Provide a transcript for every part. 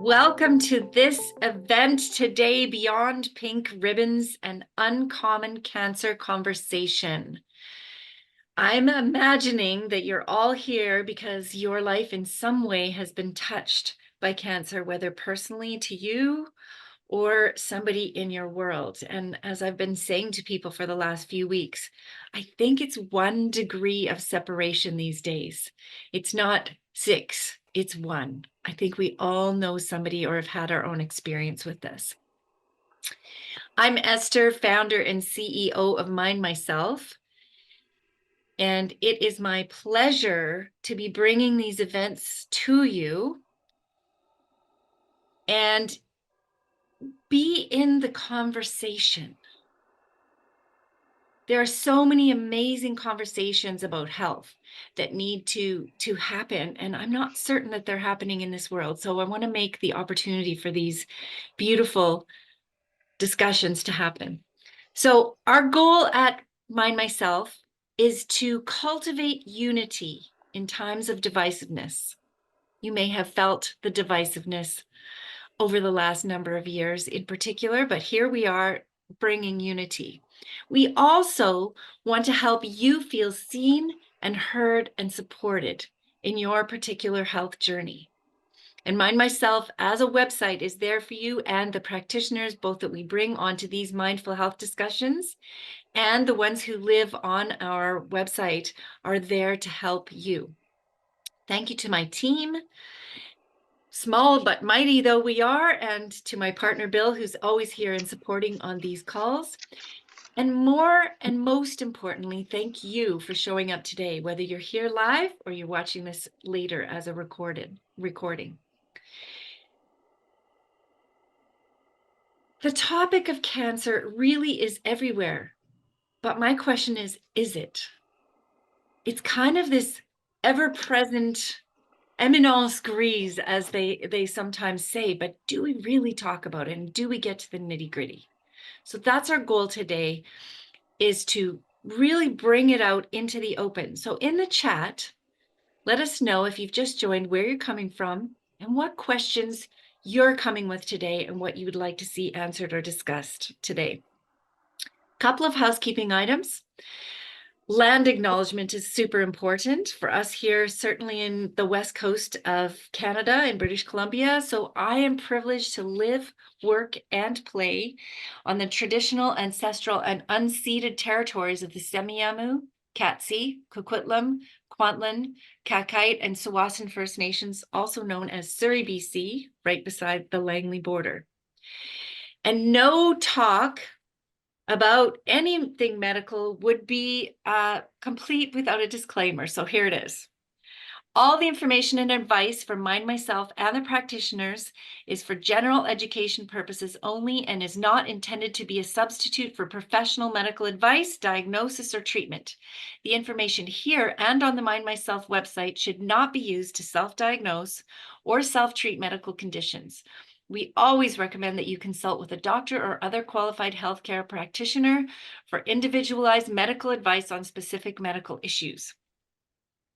Welcome to this event today, Beyond Pink Ribbons and Uncommon Cancer Conversation. I'm imagining that you're all here because your life in some way has been touched by cancer, whether personally to you or somebody in your world. And as I've been saying to people for the last few weeks, I think it's 1 degree of separation these days. It's not 6, it's 1. I think we all know somebody or have had our own experience with this. I'm Esther, founder and CEO of Mind Myself. And it is my pleasure to be bringing these events to you and be in the conversation. There are so many amazing conversations about health that need to happen, and I'm not certain that they're happening in this world. So I want to make the opportunity for these beautiful discussions to happen. So our goal at Mind Myself is to cultivate unity in times of divisiveness. You may have felt the divisiveness over the last number of years in particular, but here we are bringing unity. We also want to help you feel seen and heard and supported in your particular health journey. And Mind Myself as a website is there for you and the practitioners, both that we bring onto these mindful health discussions and the ones who live on our website are there to help you. Thank you to my team, small but mighty though we are, and to my partner Bill, who's always here and supporting on these calls. And more and most importantly, thank you for showing up today, whether you're here live or you're watching this later as a recording. The topic of cancer really is everywhere, but my question is it? It's kind of this ever-present eminence grise, as they sometimes say, but do we really talk about it, and do we get to the nitty-gritty? So that's our goal today, is to really bring it out into the open. So in the chat, let us know if you've just joined, where you're coming from and what questions you're coming with today and what you would like to see answered or discussed today. Couple of housekeeping items. Land acknowledgement is super important for us here, certainly in the west coast of Canada in British Columbia. So I am privileged to live, work, and play on the traditional, ancestral, and unceded territories of the Semiahmoo, Katzie, Coquitlam, Kwantlen, Kakite, and Tsawwassen First Nations, also known as Surrey, BC, right beside the Langley border. And no talk about anything medical would be complete without a disclaimer. So here it is. All the information and advice from Mind Myself and the practitioners is for general education purposes only and is not intended to be a substitute for professional medical advice, diagnosis, or treatment. The information here and on the Mind Myself website should not be used to self-diagnose or self-treat medical conditions. We always recommend that you consult with a doctor or other qualified healthcare practitioner for individualized medical advice on specific medical issues.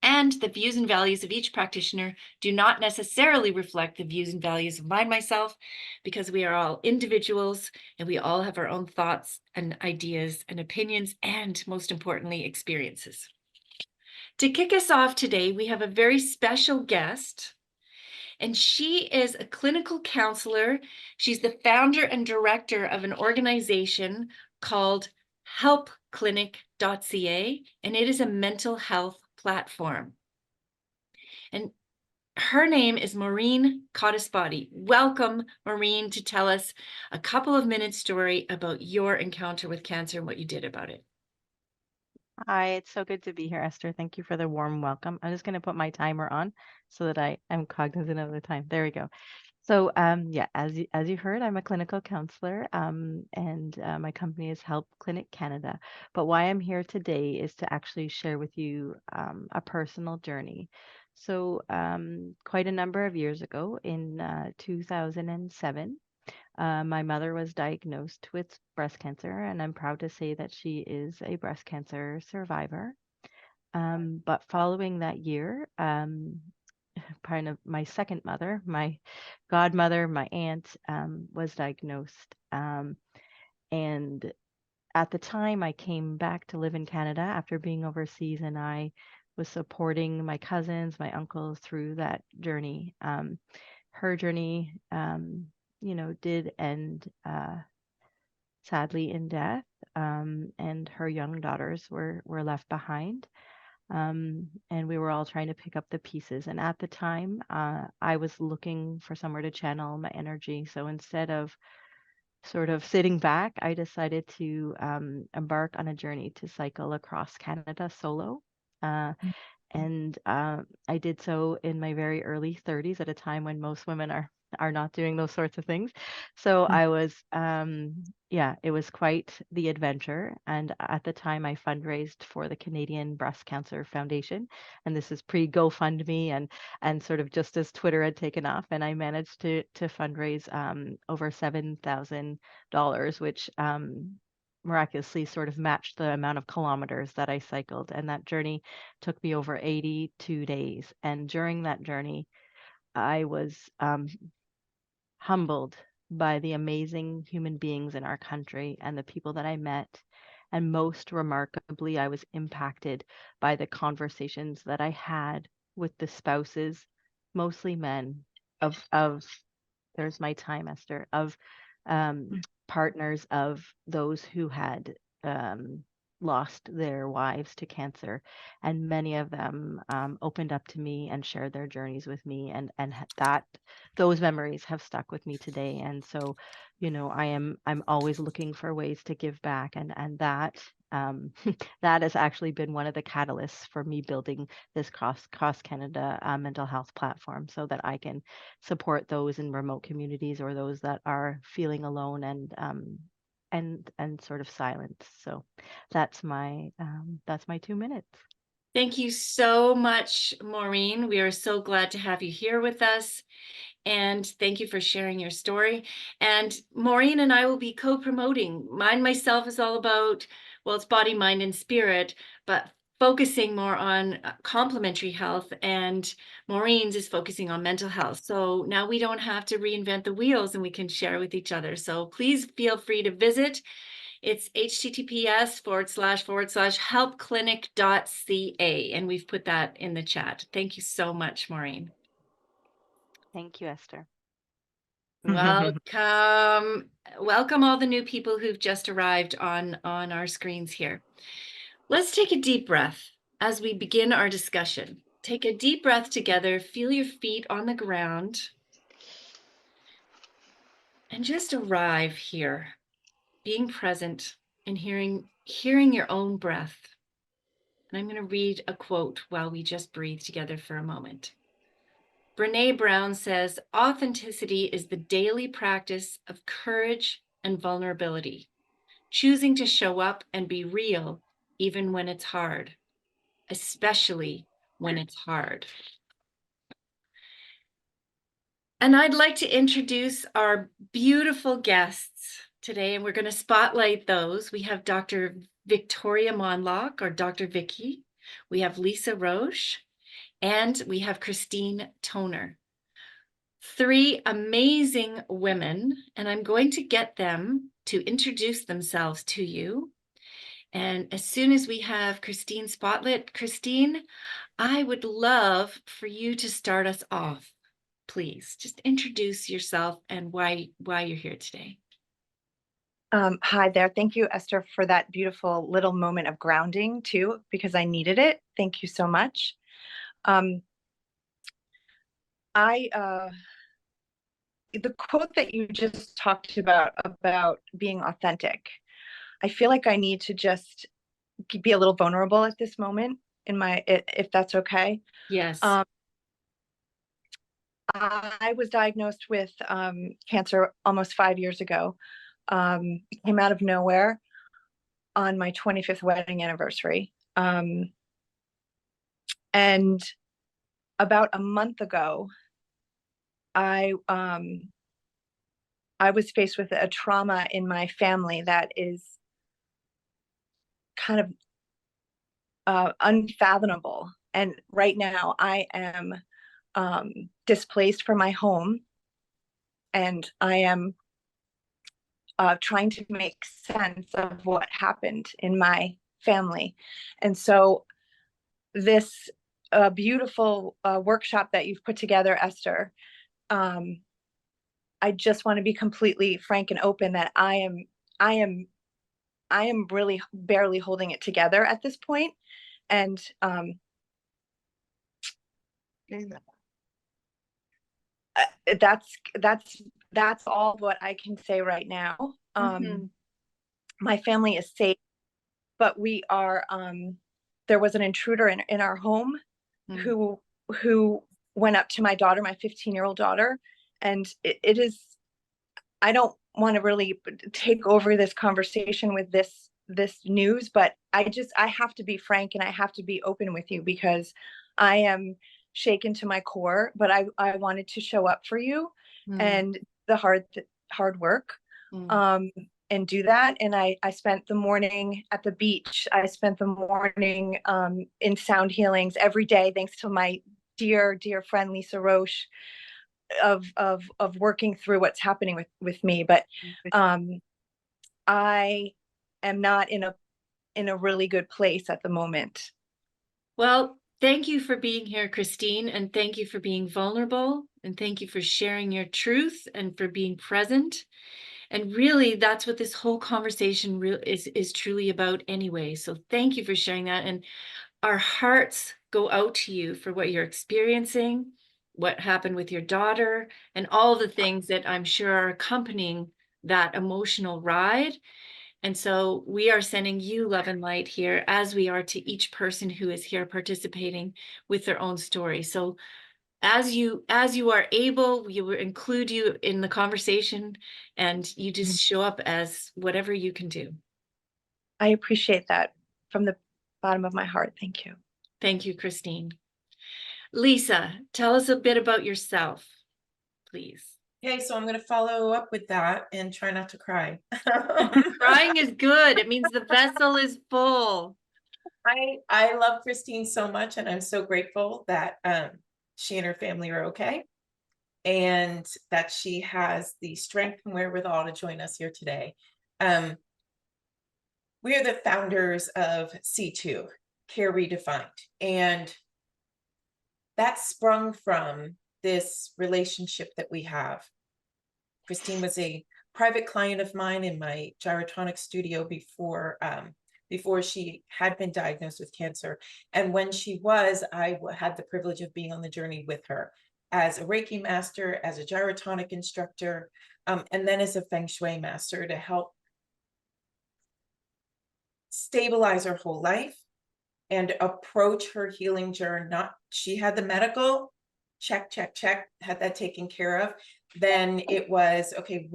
And the views and values of each practitioner do not necessarily reflect the views and values of Mind Myself, because we are all individuals and we all have our own thoughts and ideas and opinions and, most importantly, experiences. To kick us off today, we have a very special guest. And she is a clinical counselor. She's the founder and director of an organization called helpclinic.ca, and it is a mental health platform. And her name is Maureen Cottisbody. Welcome, Maureen, to tell us a couple of minutes story about your encounter with cancer and what you did about it. Hi, it's so good to be here, Esther. Thank you for the warm welcome. I'm just going to put my timer on so that I am cognizant of the time. There we go. So, yeah, as you heard, I'm a clinical counselor, and my company is Help Clinic Canada. But why I'm here today is to actually share with you a personal journey. So, quite a number of years ago, in 2007. My mother was diagnosed with breast cancer, and I'm proud to say that she is a breast cancer survivor. But following that year, kind of my second mother, my godmother, my aunt, was diagnosed. And at the time, I came back to live in Canada after being overseas, and I was supporting my cousins, my uncles through that journey. Her journey, did end sadly in death, and her young daughters were left behind. And we were all trying to pick up the pieces. And at the time, I was looking for somewhere to channel my energy. So instead of sort of sitting back, I decided to embark on a journey to cycle across Canada solo. Uh, and I did so in my very early 30s at a time when most women are not doing those sorts of things. So I was, yeah, it was quite the adventure. And at the time, I fundraised for the Canadian Breast Cancer Foundation, and this is pre GoFundMe and sort of just as Twitter had taken off, and I managed to fundraise over $7,000, which miraculously sort of matched the amount of kilometers that I cycled. And that journey took me over 82 days. And during that journey, I was humbled by the amazing human beings in our country and the people that I met. And most remarkably, I was impacted by the conversations that I had with the spouses, mostly men, of there's my time, Esther, of partners of those who had lost their wives to cancer. And many of them opened up to me and shared their journeys with me. And that those memories have stuck with me today. And so, I'm always looking for ways to give back. And that that has actually been one of the catalysts for me building this cross Canada mental health platform, so that I can support those in remote communities or those that are feeling alone and sort of silence. So that's my 2 minutes. Thank you so much, Maureen. We are so glad to have you here with us. And thank you for sharing your story. And Maureen and I will be co-promoting. Mine myself is all about, well, it's body, mind, and spirit, but focusing more on complementary health. And Maureen's is focusing on mental health. So now we don't have to reinvent the wheels and we can share with each other. So please feel free to visit. It's https://helpclinic.ca. And we've put that in the chat. Thank you so much, Maureen. Thank you, Esther. Welcome. Welcome all the new people who've just arrived on our screens here. Let's take a deep breath as we begin our discussion. Take a deep breath together, feel your feet on the ground, and just arrive here, being present and hearing your own breath. And I'm going to read a quote while we just breathe together for a moment. Brené Brown says, authenticity is the daily practice of courage and vulnerability, choosing to show up and be real even when it's hard, especially when it's hard. And I'd like to introduce our beautiful guests today, and we're going to spotlight those. We have Dr. Victoria Monlock, or Dr. Vicky. We have Lisa Roche, and we have Christine Toner. Three amazing women, and I'm going to get them to introduce themselves to you. And as soon as we have Christine spotlit, Christine, I would love for you to start us off. Please just introduce yourself and why you're here today. Hi there. Thank you, Esther, for that beautiful little moment of grounding too, because I needed it. Thank you so much. The quote that you just talked about being authentic, I feel like I need to just be a little vulnerable at this moment if that's okay. Yes. I was diagnosed with cancer almost 5 years ago. It came out of nowhere on my 25th wedding anniversary. And about a month ago, I was faced with a trauma in my family that is kind of unfathomable. And right now I am displaced from my home, and I am trying to make sense of what happened in my family. And so this beautiful workshop that you've put together, Esther, I just want to be completely frank and open that I am really barely holding it together at this point. And that's all what I can say right now. My family is safe, but we are there was an intruder in our home who went up to my daughter, my 15-year-old daughter, and it is, I don't want to really take over this conversation with this news, but I have to be frank and I have to be open with you, because I am shaken to my core, but I wanted to show up for you and the hard work and do that. And I spent the morning at the beach. I spent the morning in sound healings every day, thanks to my dear friend Lisa Roche, of working through what's happening with me. But I am not in a really good place at the moment. Well, thank you for being here, Christine, and thank you for being vulnerable, and thank you for sharing your truth and for being present. And really, that's what this whole conversation is truly about anyway. So thank you for sharing that. And our hearts go out to you for what you're experiencing, what happened with your daughter, and all the things that I'm sure are accompanying that emotional ride. And so we are sending you love and light here, as we are to each person who is here participating with their own story. So as you are able, we will include you in the conversation, and you just show up as whatever you can do. I appreciate that from the bottom of my heart. Thank you. Thank you, Christine. Lisa, tell us a bit about yourself, please. Okay, so I'm going to follow up with that and try not to cry. Crying is good. It means the vessel is full. I love Christine so much, and I'm so grateful that she and her family are okay, and that she has the strength and wherewithal to join us here today. We are the founders of C2, Care Redefined, and that sprung from this relationship that we have. Christine was a private client of mine in my gyrotonic studio before she had been diagnosed with cancer. And when she was, I had the privilege of being on the journey with her as a Reiki master, as a gyrotonic instructor, and then as a Feng Shui master to help stabilize her whole life and approach her healing journey. She had the medical, check, had that taken care of. Then it was, okay,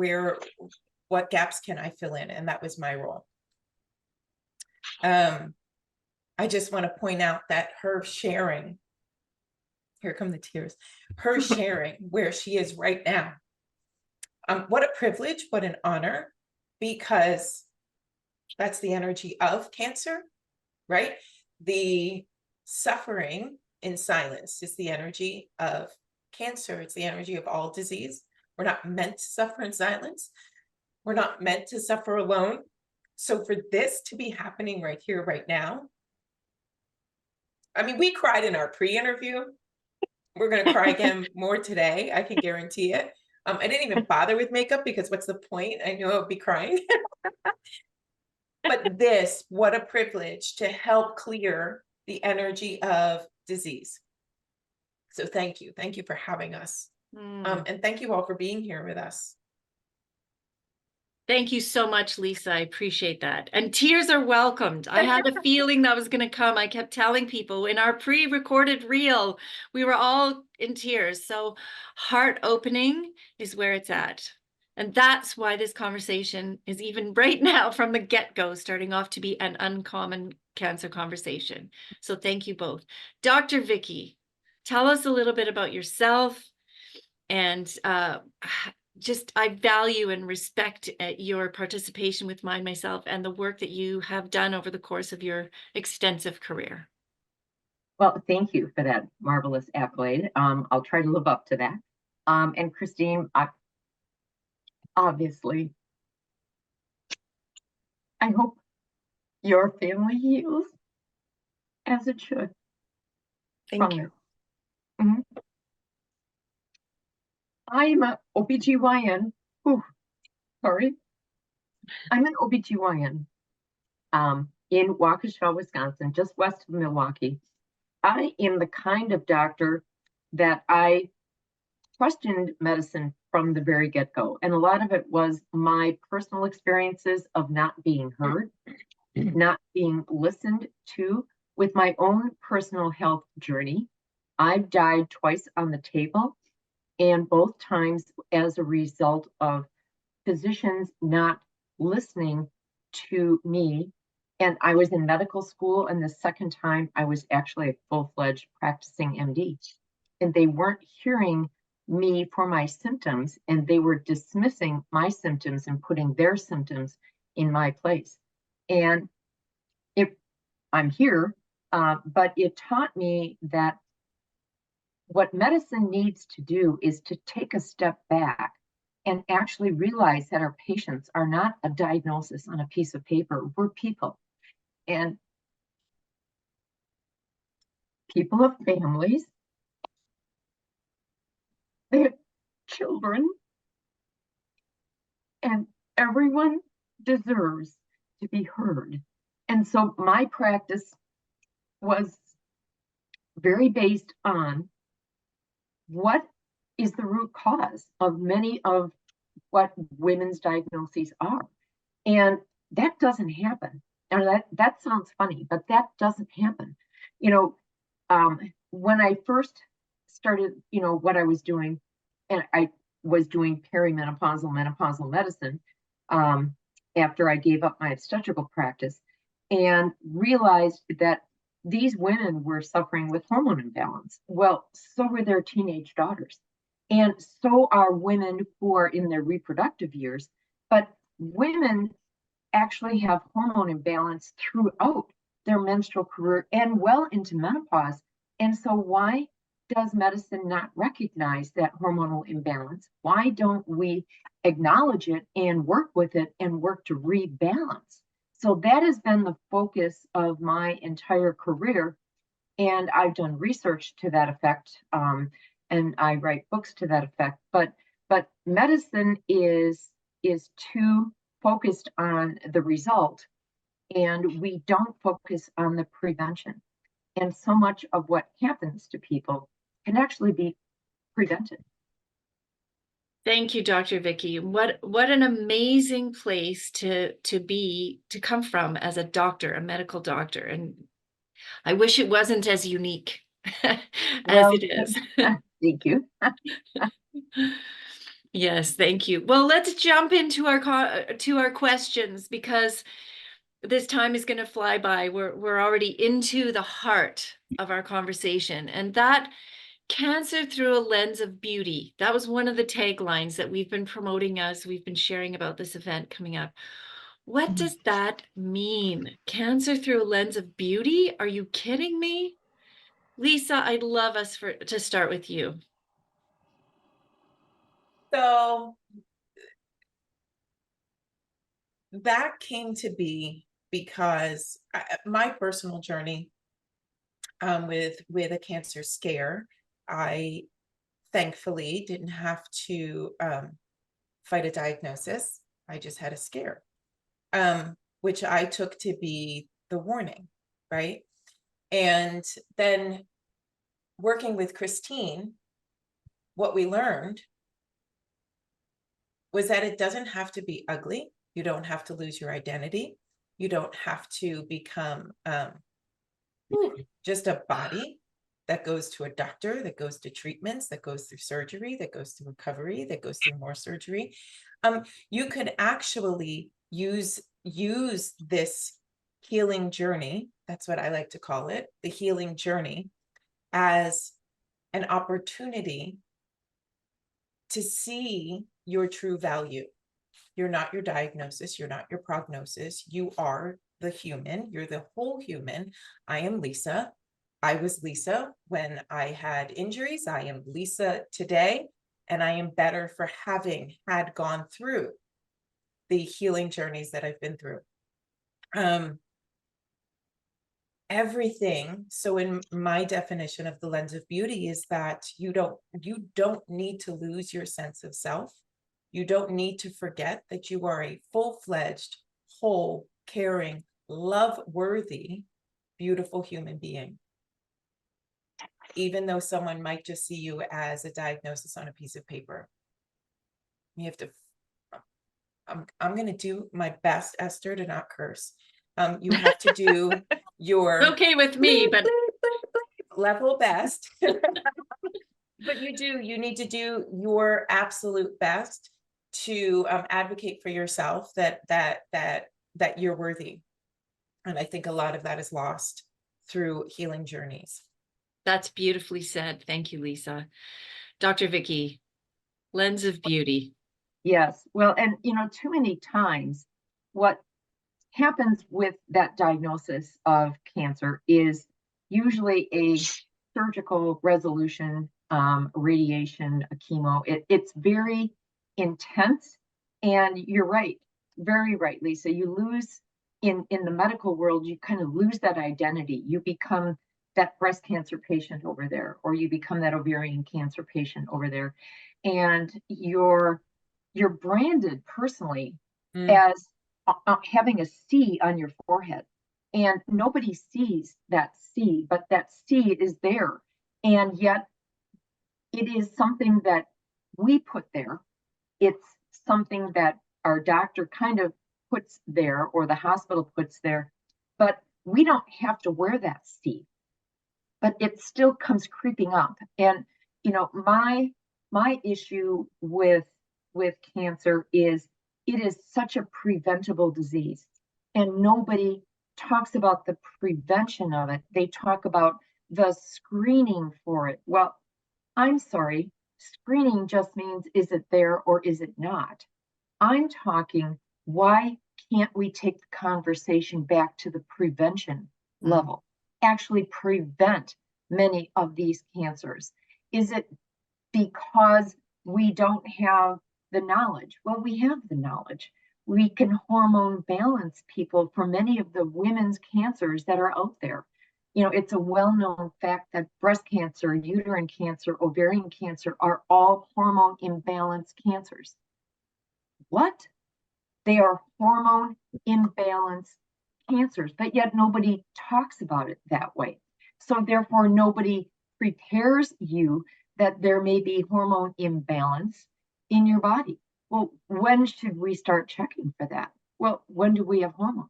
what gaps can I fill in? And that was my role. I just want to point out that her sharing, here come the tears, her sharing where she is right now. What a privilege, what an honor, because that's the energy of cancer, right? The suffering in silence is the energy of cancer. It's the energy of all disease. We're not meant to suffer in silence. We're not meant to suffer alone. So for this to be happening right here, right now, I mean, we cried in our pre-interview. We're going to cry again more today. I can guarantee it. I didn't even bother with makeup because what's the point? I knew I would be crying. But this, what a privilege to help clear the energy of disease. So thank you. Thank you for having us. And thank you all for being here with us. Thank you so much, Lisa. I appreciate that. And tears are welcomed. I had a feeling that was going to come. I kept telling people in our pre-recorded reel, we were all in tears. So heart opening is where it's at. And that's why this conversation is, even right now from the get-go, starting off to be an uncommon cancer conversation. So thank you both. Dr. Vicky, tell us a little bit about yourself, and I value and respect your participation with Mind Myself and the work that you have done over the course of your extensive career. Well, thank you for that marvelous accolade. I'll try to live up to that. And Christine, obviously, I hope your family heals as it should. Thank you. Mhm. I'm a OBGYN. Ooh, sorry. I'm an OBGYN in Waukesha, Wisconsin, just west of Milwaukee. I am the kind of doctor that I questioned medicine from the very get-go. And a lot of it was my personal experiences of not being heard, not being listened to with my own personal health journey. I've died twice on the table, and both times as a result of physicians not listening to me. And I was in medical school, and the second time I was actually a full-fledged practicing MD. And they weren't hearing me for my symptoms, and they were dismissing my symptoms and putting their symptoms in my place. And I'm here, but it taught me that what medicine needs to do is to take a step back and actually realize that our patients are not a diagnosis on a piece of paper. We're people. And people have families, they have children, and everyone deserves to be heard. And so my practice was very based on what is the root cause of many of what women's diagnoses are. And that doesn't happen. And that sounds funny, but that doesn't happen. You know, when I first started, what I was doing, and I was doing perimenopausal, menopausal medicine after I gave up my obstetrical practice, and realized that these women were suffering with hormone imbalance. Well, so were their teenage daughters. And so are women who are in their reproductive years. But women actually have hormone imbalance throughout their menstrual career and well into menopause. And so why does medicine not recognize that hormonal imbalance? Why don't we acknowledge it and work with it and work to rebalance? So that has been the focus of my entire career. And I've done research to that effect. And I write books to that effect. But medicine is too focused on the result, and we don't focus on the prevention. And so much of what happens to people can actually be prevented. Thank you, Dr. Vicki. What an amazing place to come from as a doctor, a medical doctor. And I wish it wasn't as unique as it is. Thank you. Yes, thank you. Well, let's jump into our questions, because this time is going to fly by. We're already into the heart of our conversation, and that cancer through a lens of beauty. That was one of the taglines that we've been promoting as we've been sharing about this event coming up. What does that mean? Cancer through a lens of beauty? Are you kidding me? Lisa, I'd love us to start with you. So that came to be because my personal journey with a cancer scare, I thankfully didn't have to fight a diagnosis. I just had a scare, which I took to be the warning, right? And then working with Christine, what we learned was that it doesn't have to be ugly. You don't have to lose your identity. You don't have to become just a body that goes to a doctor, that goes to treatments, that goes through surgery, that goes through recovery, that goes through more surgery. You could actually use this healing journey, that's what I like to call it, the healing journey, as an opportunity to see your true value. You're not your diagnosis, you're not your prognosis, you are the human, you're the whole human. I am Lisa. I was Lisa when I had injuries. I am Lisa today, and I am better for having had gone through the healing journeys that I've been through. Everything. So in my definition of the lens of beauty is that you don't need to lose your sense of self. You don't need to forget that you are a full-fledged, whole, caring, love-worthy, beautiful human being. Even though someone might just see you as a diagnosis on a piece of paper. You have to, I'm going to do my best, Esther, to not curse. You have to do your Okay with me, but level best. But you need to do your absolute best to advocate for yourself that you're worthy. And I think a lot of that is lost through healing journeys. that's beautifully said. Thank you, Lisa. Dr. Vicky, lens of beauty. Yes. Well, and too many times what happens with that diagnosis of cancer is usually a surgical resolution, radiation, a chemo. It's very intense. And you're right, very right, Lisa. You lose in the medical world, you kind of lose that identity. You become that breast cancer patient over there, or you become that ovarian cancer patient over there. And you're branded personally as having a C on your forehead, and nobody sees that C, but that C is there. And yet it is something that we put there. It's something that our doctor kind of puts there, or the hospital puts there, but we don't have to wear that C, but it still comes creeping up. And my issue with cancer is it is such a preventable disease, and nobody talks about the prevention of it. They talk about the screening for it. Well, I'm sorry, screening just means, is it there or is it not? I'm talking, why can't we take the conversation back to the prevention level? Actually prevent many of these cancers. Is it because we don't have the knowledge? Well, we have the knowledge. We can hormone balance people for many of the women's cancers that are out there. It's a well-known fact that breast cancer, uterine cancer, ovarian cancer are all hormone imbalance cancers. What? They are hormone imbalance cancers, but yet nobody talks about it that way. So therefore, nobody prepares you that there may be hormone imbalance in your body. Well, when should we start checking for that? Well, when do we have hormones?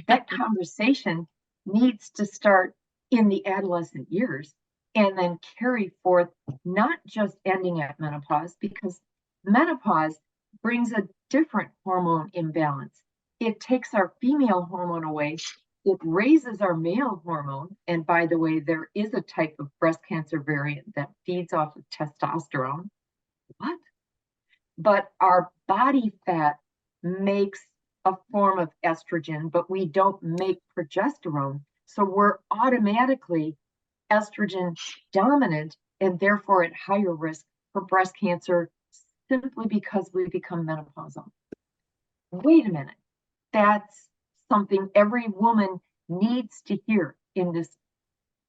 That conversation needs to start in the adolescent years and then carry forth, not just ending at menopause, because menopause brings a different hormone imbalance. It takes our female hormone away. It raises our male hormone. And by the way, there is a type of breast cancer variant that feeds off of testosterone. What? But our body fat makes a form of estrogen, but we don't make progesterone. So we're automatically estrogen dominant and therefore at higher risk for breast cancer simply because we become menopausal. Wait a minute. That's something every woman needs to hear in this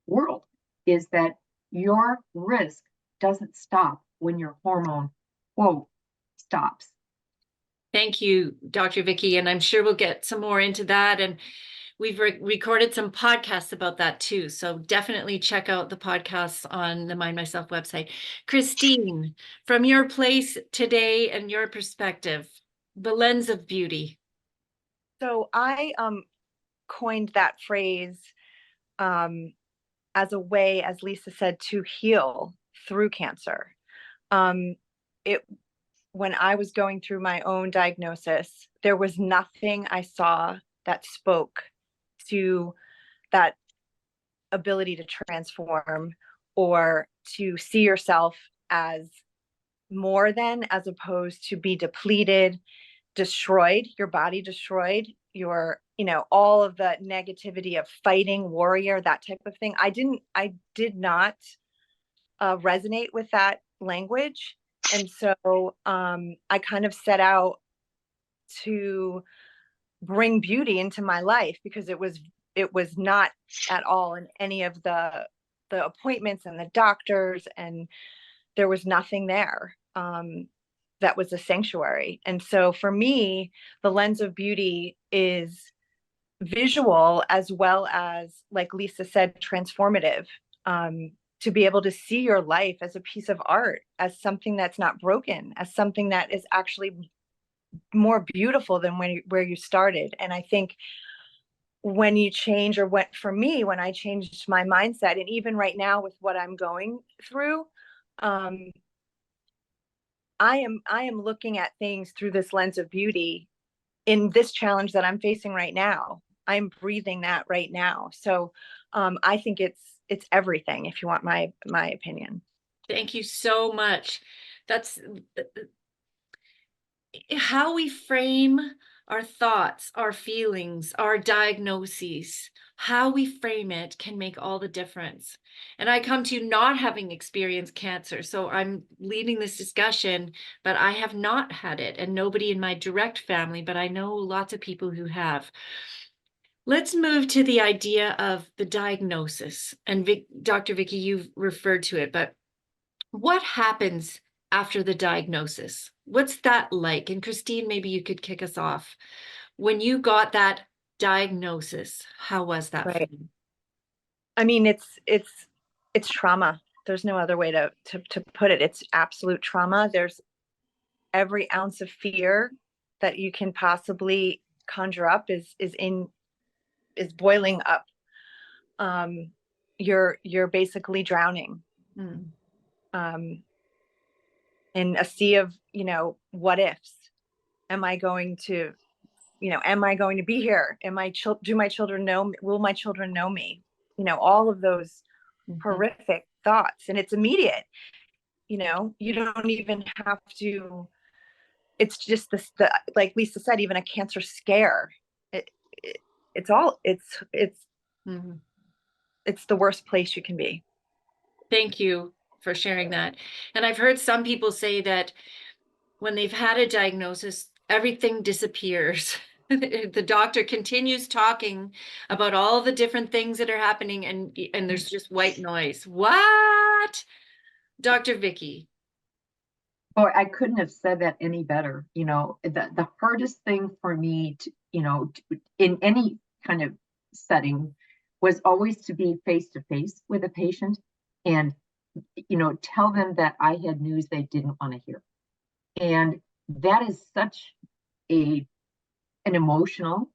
world, is that your risk doesn't stop when your hormone, stops. Thank you, Dr. Vicky. And I'm sure we'll get some more into that. And we've recorded some podcasts about that too. So definitely check out the podcasts on the Mind Myself website. Christine, from your place today and your perspective, the lens of beauty. So I coined that phrase as a way, as Lisa said, to heal through cancer. When I was going through my own diagnosis, there was nothing I saw that spoke to that ability to transform or to see yourself as more than, as opposed to be depleted, destroyed, your body destroyed, your all of the negativity of fighting warrior, that type of thing. I did not resonate with that language. And so I kind of set out to bring beauty into my life, because it was not at all in any of the appointments and the doctors, and there was nothing there that was a sanctuary. And so for me, the lens of beauty is visual as well as, like Lisa said, transformative. To be able to see your life as a piece of art, as something that's not broken, as something that is actually more beautiful than where you started. And I think when you change, or for me, when I changed my mindset, and even right now with what I'm going through, I am looking at things through this lens of beauty in this challenge that I'm facing right now. I'm breathing that right now. So I think it's everything, if you want my opinion. Thank you so much. That's how we frame our thoughts, our feelings, our diagnoses. How we frame it can make all the difference. And I come to you not having experienced cancer, so I'm leading this discussion, but I have not had it, and nobody in my direct family, but I know lots of people who have. Let's move to the idea of the diagnosis. And Dr. Vicky, you've referred to it, but what happens after the diagnosis? What's that like? And Christine, maybe you could kick us off. When you got that diagnosis, how was that for you? I mean, it's trauma. There's no other way to put it. It's absolute trauma. There's every ounce of fear that you can possibly conjure up is boiling up. You're basically drowning in a sea of, what ifs. Am I going to be here? Do my children know? Will my children know me? All of those horrific thoughts, and it's immediate. You don't even have to. It's just like Lisa said, even a cancer scare. It's the worst place you can be. Thank you for sharing that. And I've heard some people say that when they've had a diagnosis, everything disappears. The doctor continues talking about all the different things that are happening, and there's just white noise. What? Dr. Vicky? Boy, I couldn't have said that any better. The hardest thing for me to, in any kind of setting was always to be face to face with a patient and, tell them that I had news they didn't want to hear. And that is such an emotional,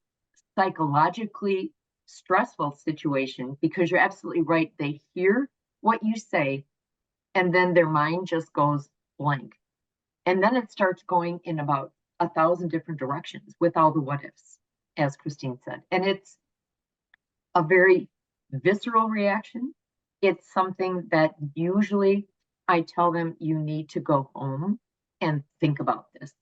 psychologically stressful situation, because you're absolutely right. They hear what you say, and then their mind just goes blank. And then it starts going in about 1,000 different directions with all the what ifs, as Christine said. And it's a very visceral reaction. It's something that usually I tell them, you need to go home and think about this.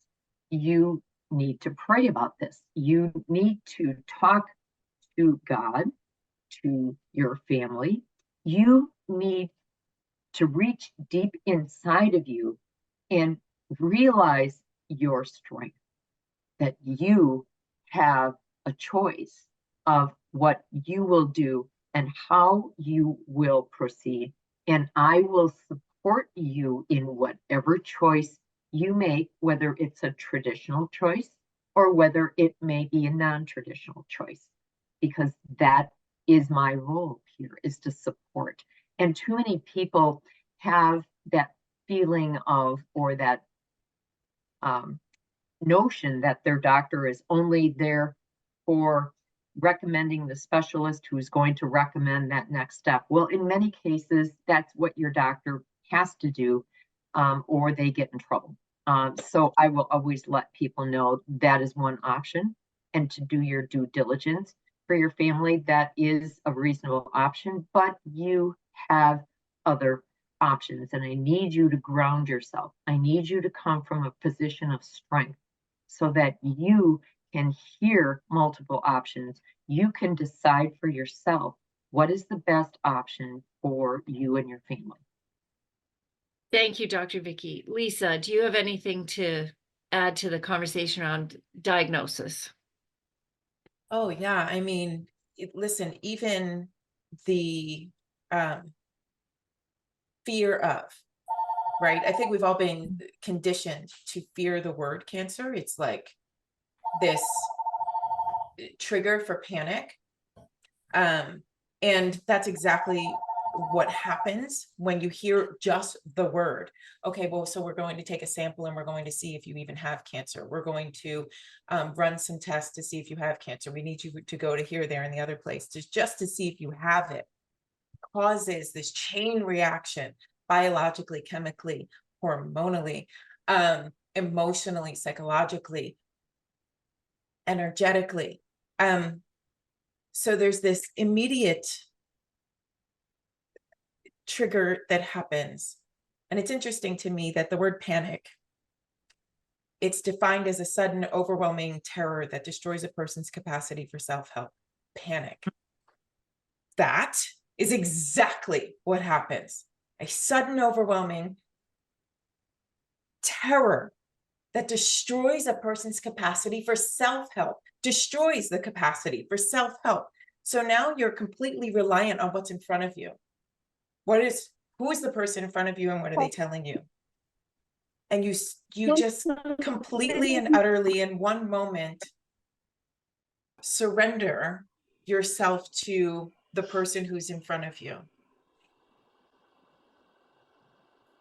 You need to pray about this. You need to talk to God, to your family. You need to reach deep inside of you and realize your strength, that you have a choice of what you will do and how you will proceed. And I will support you in whatever choice you make, whether it's a traditional choice or whether it may be a non-traditional choice, because that is my role here, is to support. And too many people have that feeling of, or that notion that their doctor is only there for recommending the specialist who's going to recommend that next step. Well, in many cases, that's what your doctor has to do, or they get in trouble. So I will always let people know that is one option, and to do your due diligence for your family, that is a reasonable option, but you have other options. And I need you to ground yourself. I need you to come from a position of strength so that you can hear multiple options, you can decide for yourself what is the best option for you and your family. Thank you, Dr. Vicky. Lisa, do you have anything to add to the conversation around diagnosis? Oh, yeah. I mean, listen, even the fear of, right? I think we've all been conditioned to fear the word cancer. It's like this trigger for panic. And that's exactly what happens when you hear just the word. Okay, well, so we're going to take a sample and we're going to see if you even have cancer. We're going to run some tests to see if you have cancer. We need you to go to here, there, and the other place just to see if you have it. Causes this chain reaction biologically, chemically, hormonally, emotionally, psychologically, energetically. So there's this immediate trigger that happens. And it's interesting to me that the word panic, it's defined as a sudden, overwhelming terror that destroys a person's capacity for self-help. Panic. That is exactly what happens. A sudden, overwhelming terror that destroys a person's capacity for self-help, destroys the capacity for self-help. So now you're completely reliant on what's in front of you. Who is the person in front of you and what are they telling you? And you just completely and utterly in one moment surrender yourself to the person who's in front of you.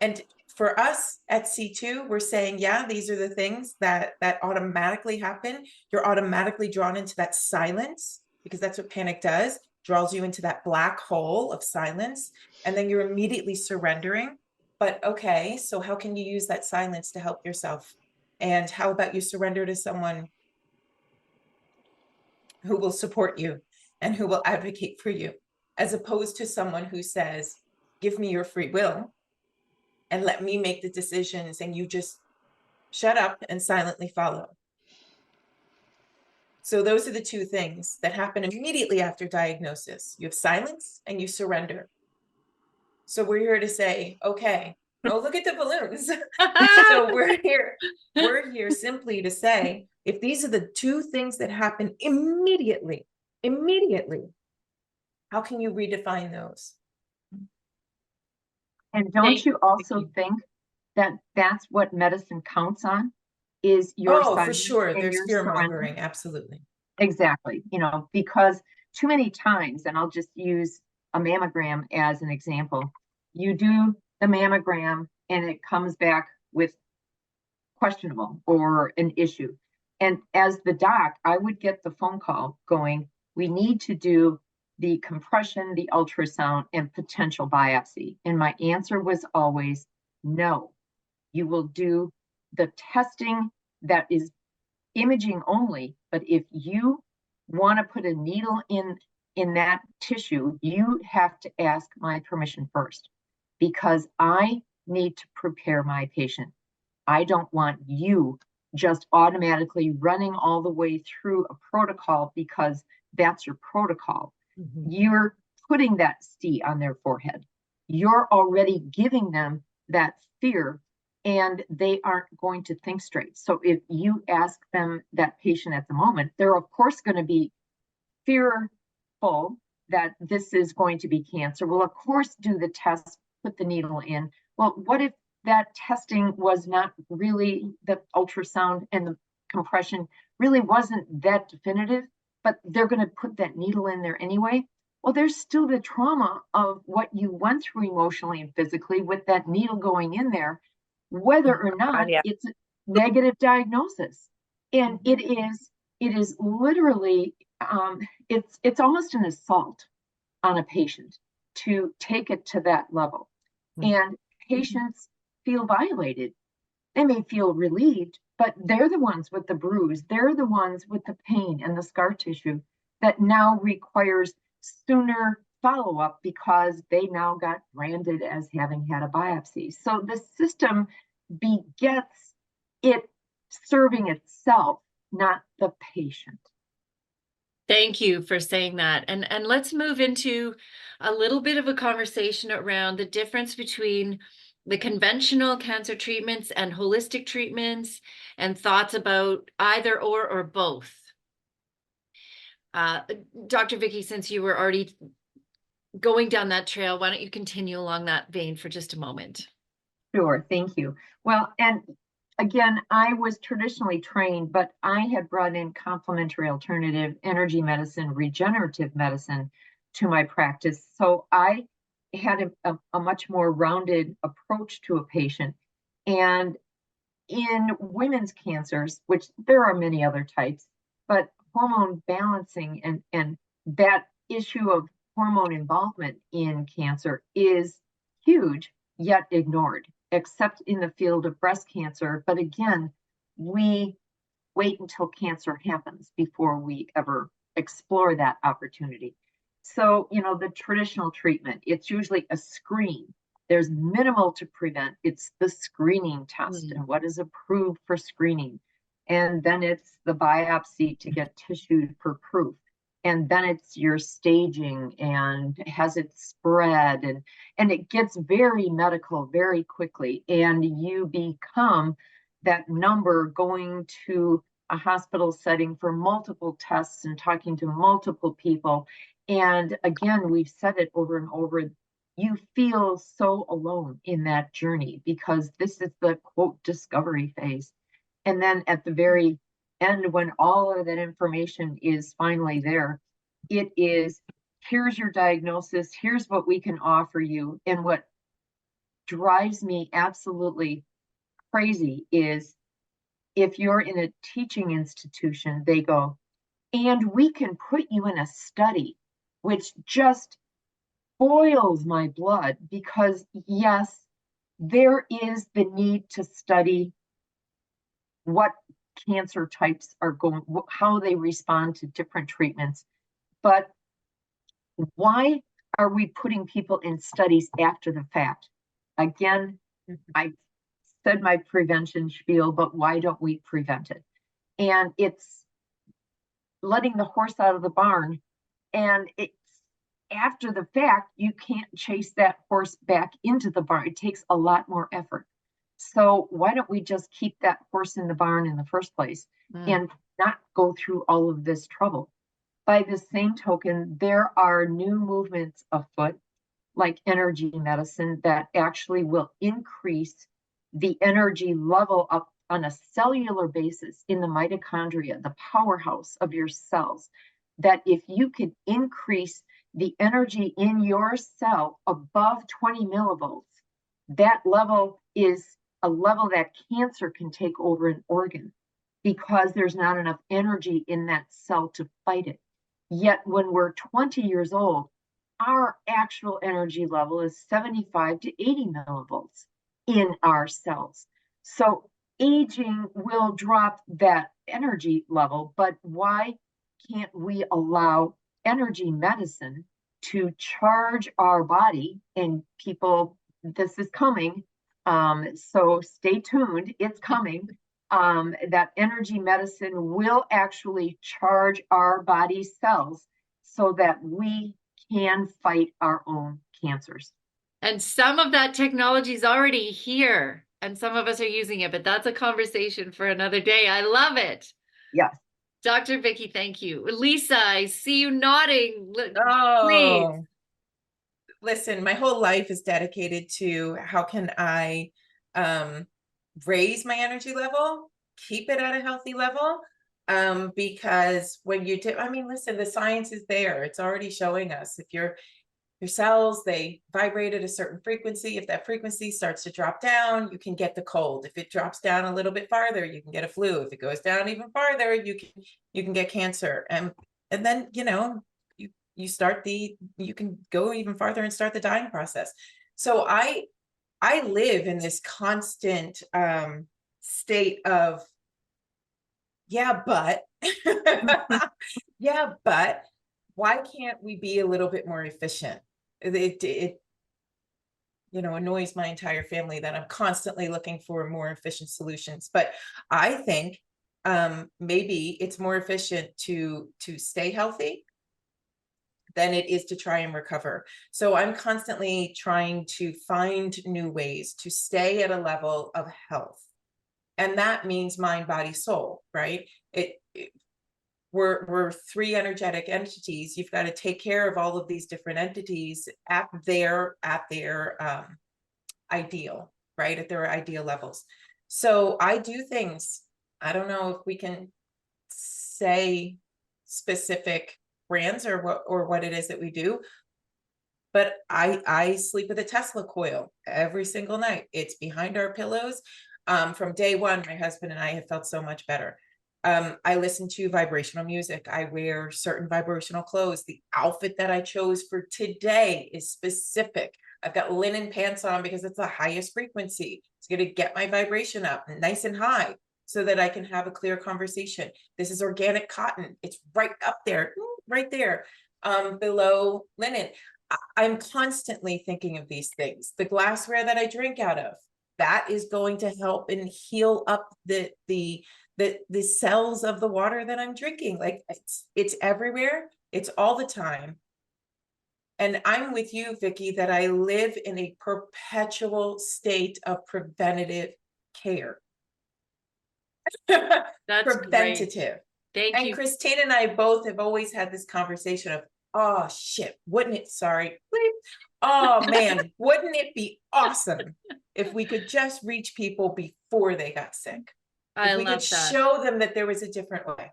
And for us at C2, we're saying, yeah, these are the things that automatically happen. You're automatically drawn into that silence because that's what panic does, draws you into that black hole of silence. And then you're immediately surrendering. But okay, so how can you use that silence to help yourself? And how about you surrender to someone who will support you and who will advocate for you, as opposed to someone who says, give me your free will and let me make the decisions and you just shut up and silently follow. So those are the two things that happen immediately after diagnosis. You have silence and you surrender. So we're here to say, okay, oh, look at the balloons. So we're here simply to say, if these are the two things that happen immediately, how can you redefine those? And don't you also think that that's what medicine counts on, is your Oh, for silence sure. and There's your fear surrender? mongering. Absolutely. Exactly. Because too many times, and I'll just use a mammogram as an example, you do the mammogram and it comes back with questionable or an issue. And as the doc, I would get the phone call going, we need to do the compression, the ultrasound, and potential biopsy. And my answer was always no. You will do the testing that is imaging only, but if you want to put a needle in that tissue, you have to ask my permission first, because I need to prepare my patient. I don't want you just automatically running all the way through a protocol because that's your protocol. You're putting that C on their forehead. You're already giving them that fear and they aren't going to think straight. So if you ask them, that patient at the moment, they're of course going to be fearful that this is going to be cancer. Well, of course, do the test, put the needle in. Well, what if that testing was not really, the ultrasound and the compression really wasn't that definitive, but they're going to put that needle in there anyway? Well, there's still the trauma of what you went through emotionally and physically with that needle going in there, whether or not it's a negative diagnosis. And it is literally, it's almost an assault on a patient to take it to that level. And patients feel violated. They may feel relieved, but they're the ones with the bruise. They're the ones with the pain and the scar tissue that now requires sooner follow-up because they now got branded as having had a biopsy. So the system begets it serving itself not the patient. Thank you for saying that. And let's move into a little bit of a conversation around the difference between the conventional cancer treatments and holistic treatments, and thoughts about either or both. Dr. Vicky, since you were already going down that trail, why don't you continue along that vein for just a moment? Sure, thank you. Well, and again, I was traditionally trained, but I had brought in complementary alternative energy medicine, regenerative medicine to my practice. So I had a much more rounded approach to a patient. And in women's cancers, which there are many other types, but hormone balancing and that issue of hormone involvement in cancer is huge, yet ignored, except in the field of breast cancer. But again, we wait until cancer happens before we ever explore that opportunity. So, the traditional treatment, it's usually a screen. There's minimal to prevent. It's the screening test and what is approved for screening. And then it's the biopsy to get tissue for proof. And then it's your staging and has it spread, and it gets very medical very quickly. And you become that number going to a hospital setting for multiple tests and talking to multiple people. And again, we've said it over and over, you feel so alone in that journey because this is the quote discovery phase. And then at the very end, when all of that information is finally there, it is, here's your diagnosis, here's what we can offer you. And what drives me absolutely crazy is if you're in a teaching institution, they go, and we can put you in a study, which just boils my blood because yes, there is the need to study what cancer types are going, how they respond to different treatments. But why are we putting people in studies after the fact? Again, I said my prevention spiel, but why don't we prevent it? And it's letting the horse out of the barn. And it's after the fact, you can't chase that horse back into the barn. It takes a lot more effort. So why don't we just keep that horse in the barn in the first place and not go through all of this trouble? By the same token, there are new movements afoot, like energy medicine, that actually will increase the energy level up on a cellular basis in the mitochondria, the powerhouse of your cells, that if you can increase the energy in your cell above 20 millivolts, that level is a level that cancer can take over an organ because there's not enough energy in that cell to fight it. Yet when we're 20 years old, our actual energy level is 75 to 80 millivolts in our cells. So aging will drop that energy level, but why can't we allow energy medicine to charge our body? And people, this is coming, so stay tuned, it's coming. That energy medicine will actually charge our body cells so that we can fight our own cancers. And some of that technology is already here and some of us are using it, but that's a conversation for another day. I love it. Yes. Dr. Vicky, thank you. Lisa, I see you nodding. Oh, please. Listen, my whole life is dedicated to how can I raise my energy level, keep it at a healthy level. Because when you do, I mean, listen, the science is there. It's already showing us if your cells, they vibrate at a certain frequency. If that frequency starts to drop down, you can get the cold. If it drops down a little bit farther, you can get a flu. If it goes down even farther, you can get cancer. And then, you can go even farther and start the dying process. So I live in this constant state of, yeah, but yeah, but why can't we be a little bit more efficient? It annoys my entire family that I'm constantly looking for more efficient solutions. But I think maybe it's more efficient to stay healthy than it is to try and recover. So I'm constantly trying to find new ways to stay at a level of health. And that means mind, body, soul, right? We're three energetic entities. You've got to take care of all of these different entities at their ideal, right? At their ideal levels. So I do things, I don't know if we can say specific brands or what it is that we do, but I sleep with a Tesla coil every single night. It's behind our pillows. From day one, my husband and I have felt so much better. I listen to vibrational music. I wear certain vibrational clothes. The outfit that I chose for today is specific. I've got linen pants on because it's the highest frequency. It's going to get my vibration up nice and high so that I can have a clear conversation. This is organic cotton. It's right up there, right there, below linen. I'm constantly thinking of these things. The glassware that I drink out of, that is going to help and heal up the cells of the water that I'm drinking. Like it's everywhere. It's all the time. And I'm with you, Vicki, that I live in a perpetual state of preventative care. That's preventative. Great. Thank you. Christine and I both have always had this conversation of, oh shit, wouldn't it, sorry, oh man, wouldn't it be awesome if we could just reach people before they got sick? If we could show them that there was a different way.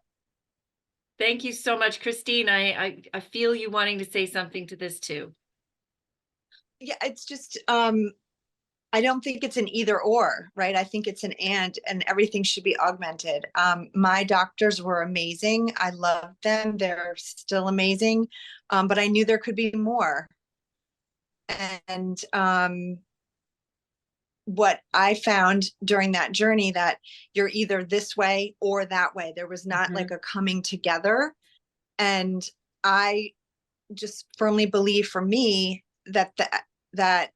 Thank you so much, Christine. I feel you wanting to say something to this too. Yeah, it's just, I don't think it's an either or, right? I think it's an and everything should be augmented. My doctors were amazing. I loved them. They're still amazing. But I knew there could be more. And what I found during that journey, that you're either this way or that way. There was not like a coming together. And I just firmly believe for me that that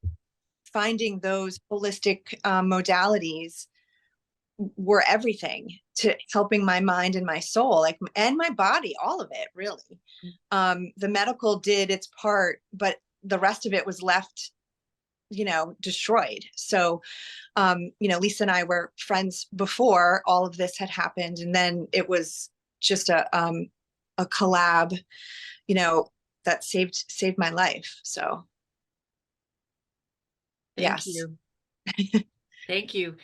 finding those holistic modalities were everything to helping my mind and my soul, like, and my body, all of it, really. The medical did its part, but the rest of it was left, destroyed. So, Lisa and I were friends before all of this had happened. And then it was just a collab, that saved my life. So. Thank you. Thank you.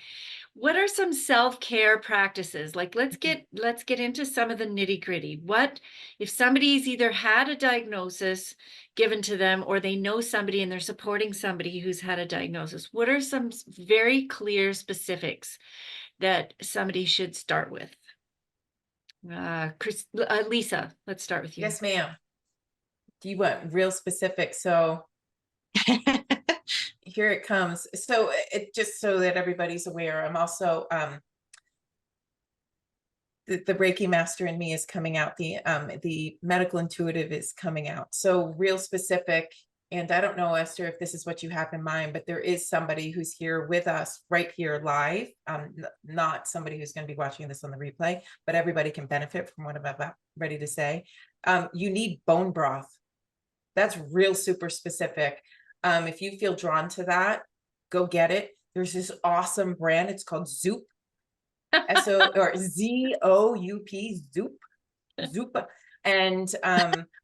What are some self-care practices? Like, let's get into some of the nitty-gritty. What if somebody's either had a diagnosis given to them, or they know somebody and they're supporting somebody who's had a diagnosis? What are some very clear specifics that somebody should start with? Lisa, let's start with you. Yes, ma'am. Do you want real specific? So here it comes. So it just so that everybody's aware, I'm also the Reiki master in me is coming out. The medical intuitive is coming out. So real specific. And I don't know, Esther, if this is what you have in mind, but there is somebody who's here with us right here live. Not somebody who's going to be watching this on the replay, but everybody can benefit from what I'm about ready to say. You need bone broth. That's real super specific. If you feel drawn to that, go get it. There's this awesome brand. It's called Zoop. or Z-O-U-P, Zoop. And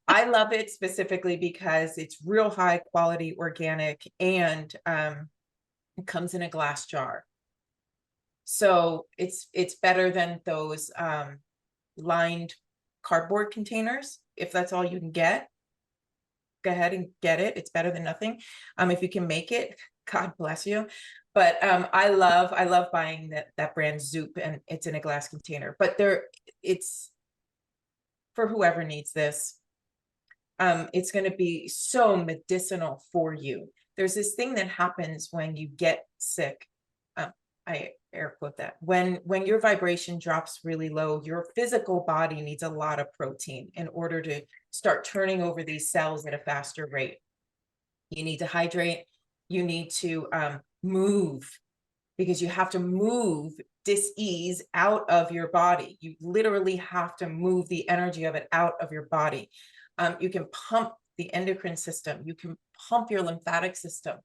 I love it specifically because it's real high quality organic, and it comes in a glass jar. So it's better than those lined cardboard containers. If that's all you can get, go ahead and get it. It's better than nothing. If you can make it, God bless you. But I love buying that brand Zoop, and it's in a glass container. But it's for whoever needs this. It's going to be so medicinal for you. There's this thing that happens when you get sick. I air quote that. When your vibration drops really low, your physical body needs a lot of protein in order to start turning over these cells at a faster rate. You need to hydrate. You need to move. because you have to move dis-ease out of your body. You literally have to move the energy of it out of your body. You can pump the endocrine system. You can pump your lymphatic system.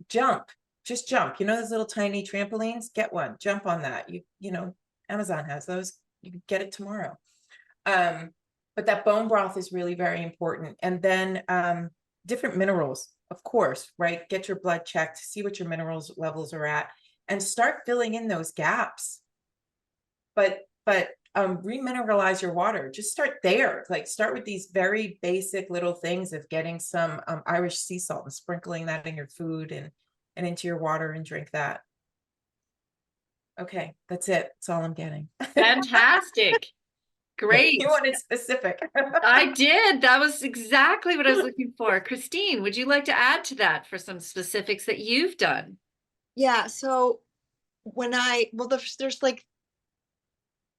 Jump, just jump. You know those little tiny trampolines? Get one, jump on that. You know, Amazon has those. You can get it tomorrow. But that bone broth is really very important. And then different minerals, of course, right? Get your blood checked, see what your minerals levels are at, and start filling in those gaps. But remineralize your water. Just start there. Like, start with these very basic little things of getting some Irish sea salt and sprinkling that in your food and into your water, and drink that. Okay, that's it. That's all I'm getting. Fantastic. Great. You wanted specific. I did. That was exactly what I was looking for. Christine, would you like to add to that for some specifics that you've done? Yeah. So when there's like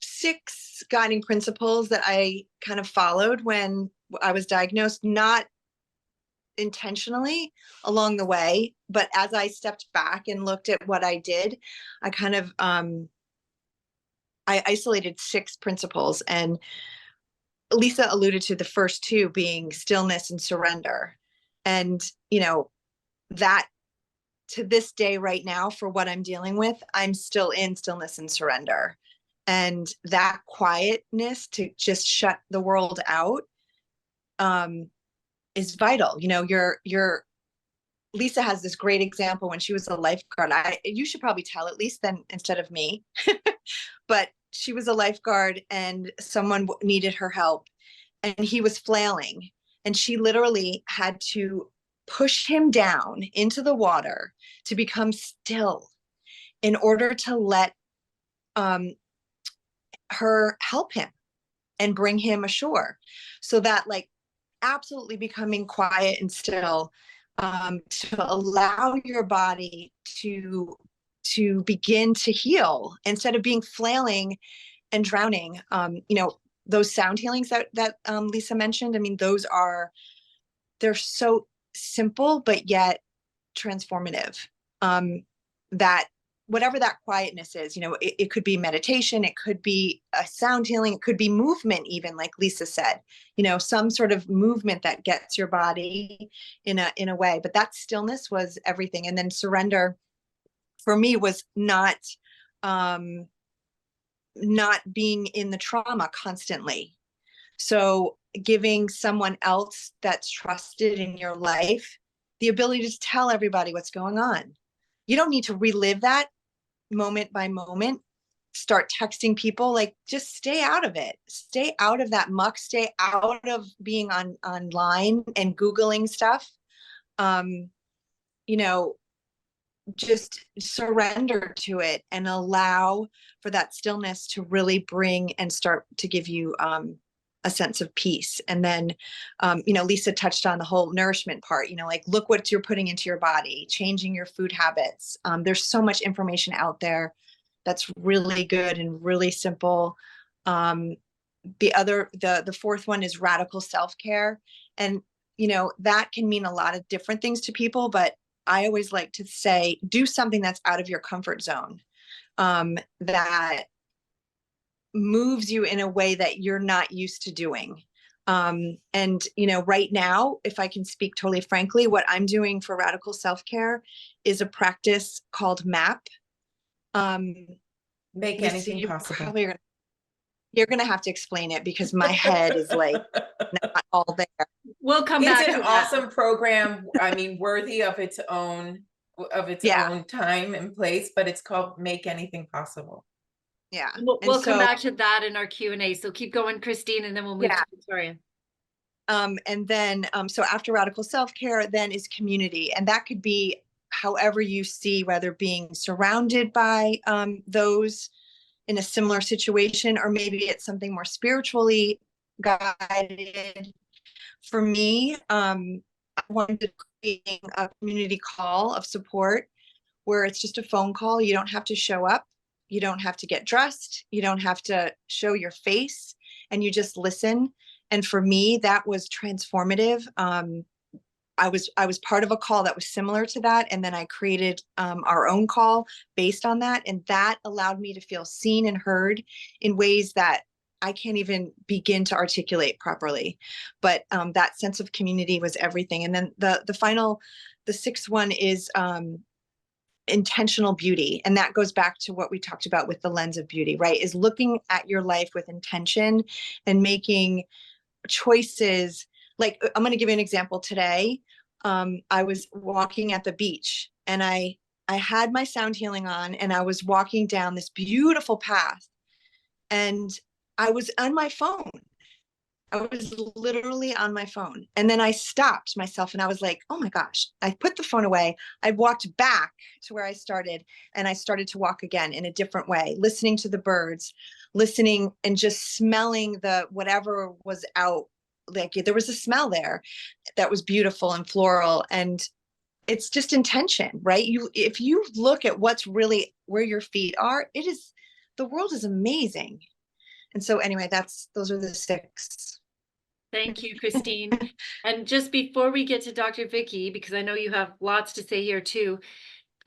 6 guiding principles that I kind of followed when I was diagnosed, not intentionally along the way, but as I stepped back and looked at what I did, I kind of I isolated 6 principles, and Lisa alluded to the first 2 being stillness and surrender. And, you know, that to this day right now, for what I'm dealing with, I'm still in stillness and surrender. And that quietness to just shut the world out is vital. You know, your Lisa has this great example when she was a lifeguard. You should probably tell at least then instead of me, but she was a lifeguard and someone needed her help and he was flailing, and she literally had to push him down into the water to become still in order to let her help him and bring him ashore. So that, like, absolutely becoming quiet and still, to allow your body to begin to heal instead of being flailing and drowning. You know, those sound healings that Lisa mentioned, I mean, they're so simple, but yet transformative. That whatever that quietness is, you know, it could be meditation, it could be a sound healing, it could be movement, even like Lisa said, you know, some sort of movement that gets your body in a way. But that stillness was everything. And then surrender for me was not being in the trauma constantly. So giving someone else that's trusted in your life the ability to tell everybody what's going on. You don't need to relive that moment by moment. Start texting people, like, just stay out of it. Stay out of that muck. Stay out of being online and Googling stuff. You know, just surrender to it and allow for that stillness to really bring and start to give you a sense of peace. And then, you know, Lisa touched on the whole nourishment part, you know, like, look what you're putting into your body, changing your food habits. There's so much information out there that's really good and really simple. The 4th one is radical self-care. And, you know, that can mean a lot of different things to people, but I always like to say, do something that's out of your comfort zone, that moves you in a way that you're not used to doing. And, you know, right now, if I can speak totally frankly, what I'm doing for radical self-care is a practice called MAP. Make anything possible. You're gonna have to explain it because my head is like not all there. We'll come back. It's an awesome program. I mean, worthy of its own time and place, but it's called Make Anything Possible. Yeah. We'll come back to that in our Q&A. So keep going, Christine, and then we'll move to Victoria. And then, so after radical self-care, then is community. And that could be however you see, whether being surrounded by those in a similar situation, or maybe it's something more spiritually guided. For me, I wanted to create a community call of support where it's just a phone call. You don't have to show up. You don't have to get dressed. You don't have to show your face, and you just listen. And for me, that was transformative. I was part of a call that was similar to that, and then I created our own call based on that, and that allowed me to feel seen and heard in ways that I can't even begin to articulate properly. But that sense of community was everything. And then the sixth one is intentional beauty, and that goes back to what we talked about with the lens of beauty, right? Is looking at your life with intention and making choices. Like, I'm going to give you an example. Today I was walking at the beach, and I had my sound healing on, and I was walking down this beautiful path, and I was on my phone. I was literally on my phone. And then I stopped myself and I was like, oh my gosh, I put the phone away. I walked back to where I started, and I started to walk again in a different way, listening to the birds, listening and just smelling the whatever was out. Like, there was a smell there that was beautiful and floral. And it's just intention, right? If you look at what's really where your feet are, the world is amazing. And so anyway, those are the 6. Thank you, Christine. And just before we get to Dr. Vicky, because I know you have lots to say here too,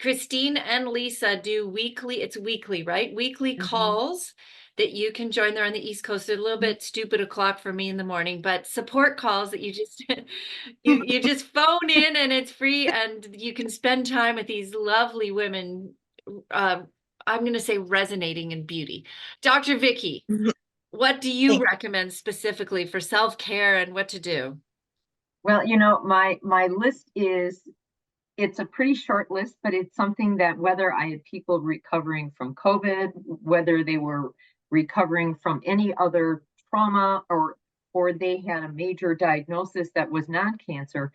Christine and Lisa do it's weekly, right? Weekly calls that you can join. They're on the East Coast. They're a little bit stupid o'clock for me in the morning, but support calls that you just you just phone in, and it's free, and you can spend time with these lovely women. I'm going to say resonating in beauty. Dr. Vicky, what do you recommend specifically for self-care and what to do? Well, my list it's a pretty short list, but it's something that whether I had people recovering from COVID, whether they were recovering from any other trauma, or they had a major diagnosis that was non-cancer,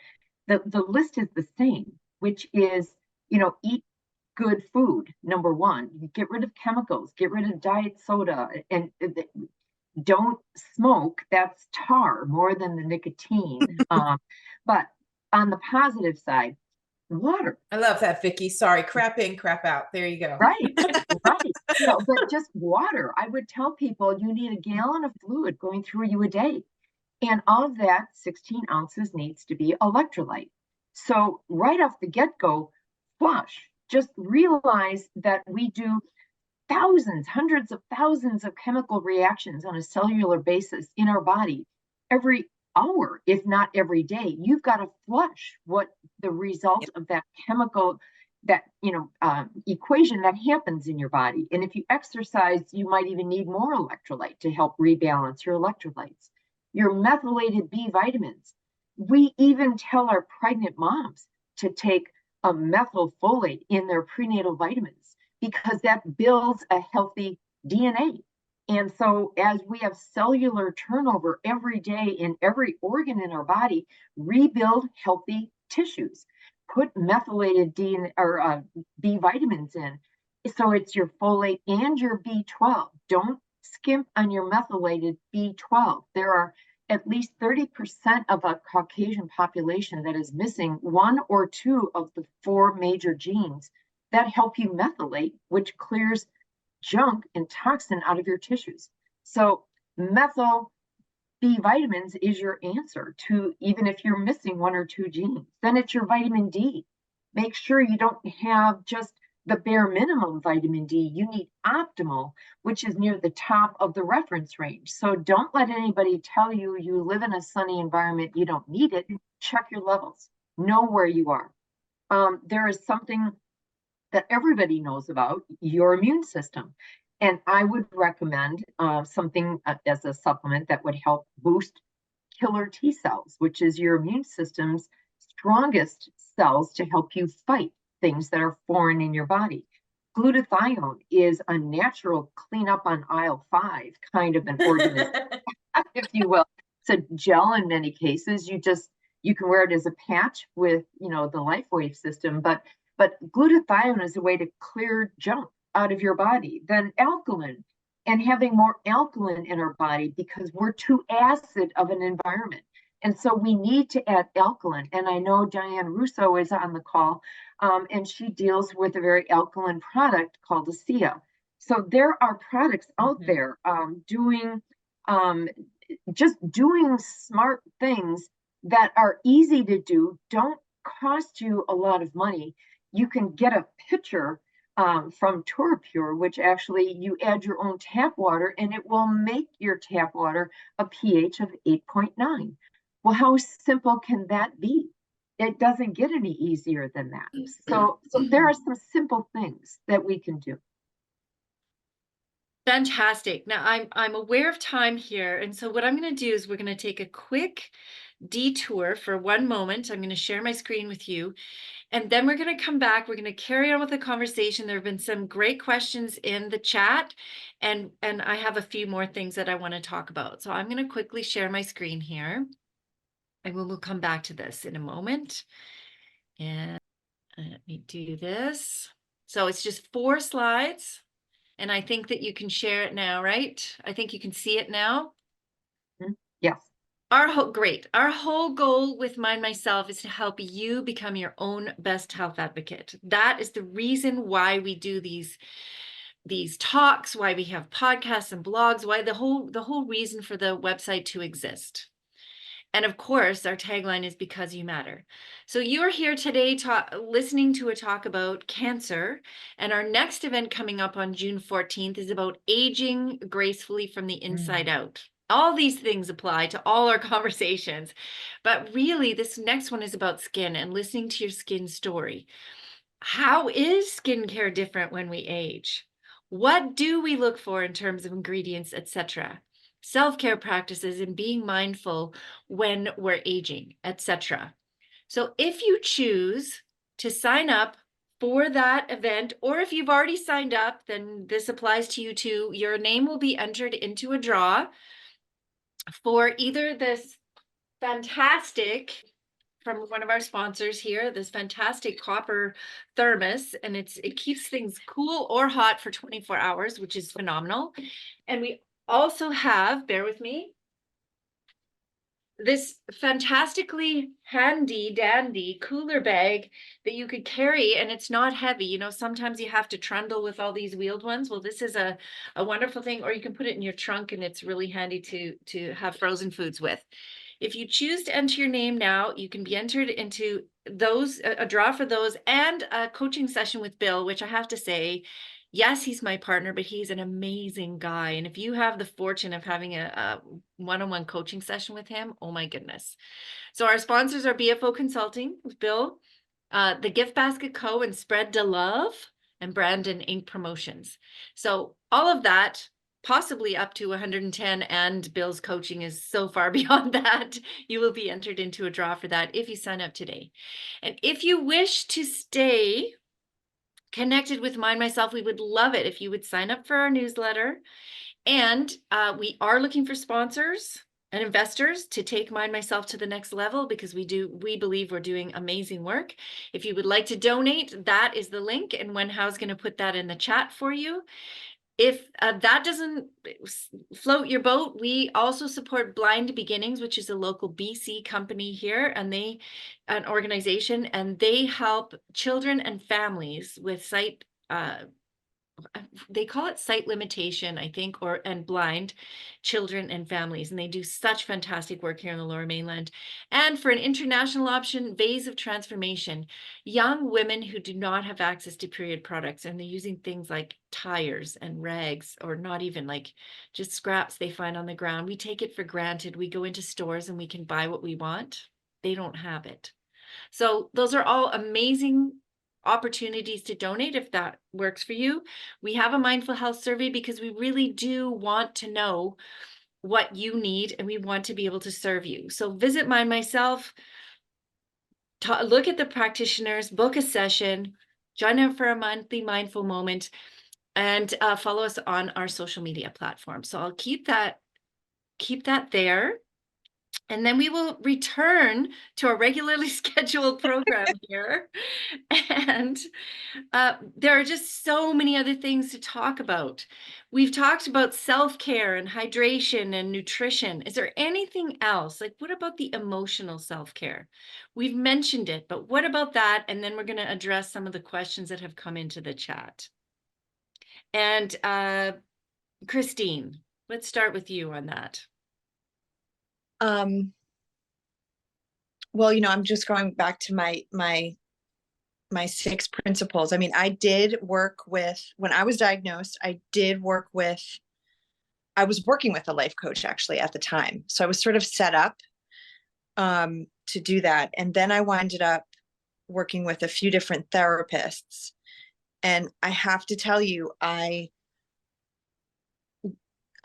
the list is the same, which is, eat good food, number one. Get rid of chemicals, get rid of diet soda, and don't smoke. That's tar more than the nicotine. But on the positive side, water. I love that, Vicky. Sorry, crap in, crap out. There you go. Right, right. But just water. I would tell people you need a gallon of fluid going through you a day. And of that, 16 ounces needs to be electrolyte. So right off the get-go, flush. Just realize that we do thousands, hundreds of thousands of chemical reactions on a cellular basis in our body every hour, if not every day. You've got to flush what the result of that chemical, that equation that happens in your body. And if you exercise, you might even need more electrolyte to help rebalance your electrolytes. Your methylated B vitamins. We even tell our pregnant moms to take a methylfolate in their prenatal vitamins, because that builds a healthy DNA. And so as we have cellular turnover every day in every organ in our body, rebuild healthy tissues. Put methylated B vitamins in. So it's your folate and your B12. Don't skimp on your methylated B12. There are at least 30% of a Caucasian population that is missing 1 or 2 of the 4 major genes that help you methylate, which clears junk and toxin out of your tissues. So methyl B vitamins is your answer to, even if you're missing 1 or 2 genes. Then it's your vitamin D. Make sure you don't have just the bare minimum vitamin D. You need optimal, which is near the top of the reference range. So don't let anybody tell you you live in a sunny environment, you don't need it. Check your levels. Know where you are. There is something that everybody knows about, your immune system. And I would recommend something as a supplement that would help boost killer T cells, which is your immune system's strongest cells to help you fight things that are foreign in your body. Glutathione is a natural cleanup on aisle 5 kind of an organism, if you will. It's a gel in many cases. You can wear it as a patch with, the LifeWave system, but glutathione is a way to clear junk out of your body. Then alkaline, and having more alkaline in our body because we're too acid of an environment. And so we need to add alkaline. And I know Diane Russo is on the call, and she deals with a very alkaline product called ASEA. So there are products out there doing smart things that are easy to do, don't cost you a lot of money. You can get a pitcher from TourPure, which actually you add your own tap water and it will make your tap water a pH of 8.9. Well, how simple can that be? It doesn't get any easier than that. So there are some simple things that we can do. Fantastic. Now I'm aware of time here, and so what I'm going to do is we're going to take a quick detour for one moment. I'm going to share my screen with you, and then we're going to come back. We're going to carry on with the conversation. There have been some great questions in the chat, and I have a few more things that I want to talk about. So I'm going to quickly share my screen here, and we'll come back to this in a moment. And let me do this. So it's just 4 slides. And I think that you can share it now, right? I think you can see it now. Yes. Great. Our whole goal with Mind Myself is to help you become your own best health advocate. That is the reason why we do these talks, why we have podcasts and blogs, why the whole reason for the website to exist. And of course, our tagline is because you matter. So you're here today listening to a talk about cancer. And our next event coming up on June 14th is about aging gracefully from the inside out. All these things apply to all our conversations. But really, this next one is about skin and listening to your skin story. How is skincare different when we age? What do we look for in terms of ingredients, etc.? Self-care practices and being mindful when we're aging, etc. So if you choose to sign up for that event, or if you've already signed up, then this applies to you too. Your name will be entered into a draw for either this fantastic, from one of our sponsors here, this fantastic copper thermos, and it keeps things cool or hot for 24 hours, which is phenomenal. And we also have, bear with me, this fantastically handy dandy cooler bag that you could carry, and it's not heavy. You know, sometimes you have to trundle with all these wheeled ones. Well, this is a wonderful thing, or you can put it in your trunk, and it's really handy to have frozen foods with. If you choose to enter your name now, you can be entered into those, a draw for those, and a coaching session with Bill, which I have to say, yes, he's my partner, but he's an amazing guy. And if you have the fortune of having a one-on-one coaching session with him, oh my goodness. So our sponsors are BFO Consulting with Bill, the Gift Basket Co. and Spread the Love, and Brandon Inc. Promotions. So all of that, possibly up to 110, and Bill's coaching is so far beyond that. You will be entered into a draw for that if you sign up today. And if you wish to stay connected with Mind Myself, we would love it if you would sign up for our newsletter. And we are looking for sponsors and investors to take Mind Myself to the next level, because we believe we're doing amazing work. If you would like to donate, that is the link, and Wenhow's going to put that in the chat for you. If that doesn't float your boat, we also support Blind Beginnings, which is a local BC company here, and an organization, and they help children and families with sight, they call it sight limitation, I think, and blind children and families. And they do such fantastic work here in the Lower Mainland. And for an international option, Bays of Transformation, young women who do not have access to period products, and they're using things like tires and rags, or not even, like just scraps they find on the ground. We take it for granted. We go into stores and we can buy what we want. They don't have it. So those are all amazing opportunities to donate if that works for you. We have a mindful health survey because we really do want to know what you need, and we want to be able to serve you. So visit Mind Myself, look at the practitioners, book a session, join up for a monthly mindful moment, and follow us on our social media platform. So I'll keep that there. And then we will return to our regularly scheduled program here. And there are just so many other things to talk about. We've talked about self-care and hydration and nutrition. Is there anything else? Like, what about the emotional self-care? We've mentioned it, but what about that? And then we're going to address some of the questions that have come into the chat. And Christine, let's start with you on that. Well, I'm just going back to my 6 principles. I mean, I did work with, when I was diagnosed, I was working with a life coach actually at the time. So I was sort of set up to do that. And then I winded up working with a few different therapists. And I have to tell you, I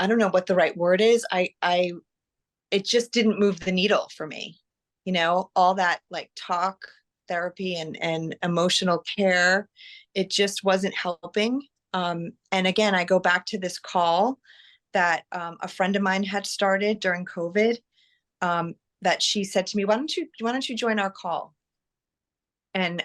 don't know what the right word is. It just didn't move the needle for me. All that like talk therapy and emotional care, it just wasn't helping. And again, I go back to this call that a friend of mine had started during COVID, that she said to me, why don't you join our call? And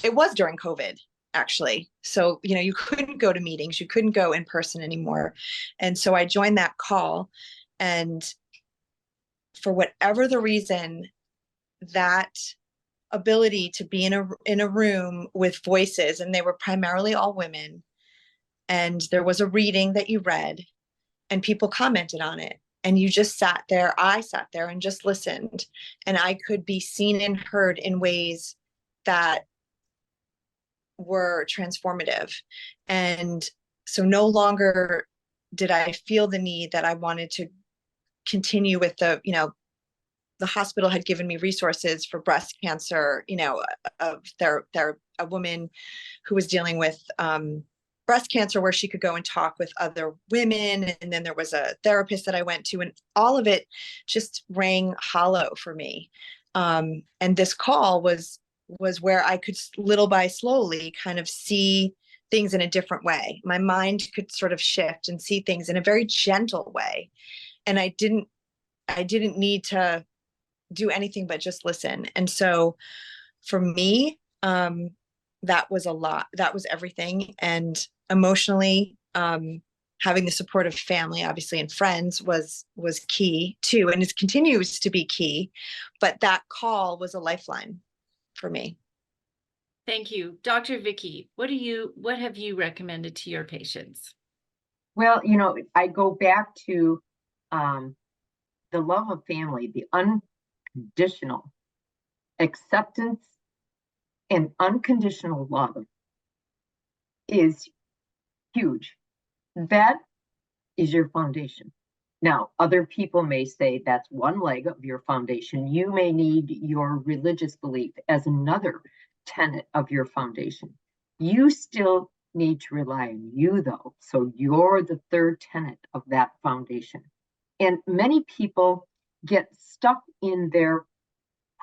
it was during COVID, actually. So, you couldn't go to meetings, you couldn't go in person anymore. And so I joined that call. And for whatever the reason, that ability to be in a room with voices, and they were primarily all women, and there was a reading that you read and people commented on it, and you just I sat there and just listened, and I could be seen and heard in ways that were transformative. And so no longer did I feel the need that I wanted to continue with the hospital had given me resources for breast cancer, a woman who was dealing with breast cancer where she could go and talk with other women. And then there was a therapist that I went to, and all of it just rang hollow for me. And this call was where I could little by slowly kind of see things in a different way. My mind could sort of shift and see things in a very gentle way. And I didn't need to do anything but just listen. And so for me, that was a lot. That was everything. And emotionally, having the support of family, obviously, and friends was key too, and it continues to be key. But that call was a lifeline for me. Thank you. Dr. Vicky, what have you recommended to your patients? Well, I go back to the love of family, the unconditional acceptance and unconditional love is huge. That is your foundation. Now, other people may say that's one leg of your foundation. You may need your religious belief as another tenet of your foundation. You still need to rely on you, though. So you're the third tenet of that foundation. And many people get stuck in their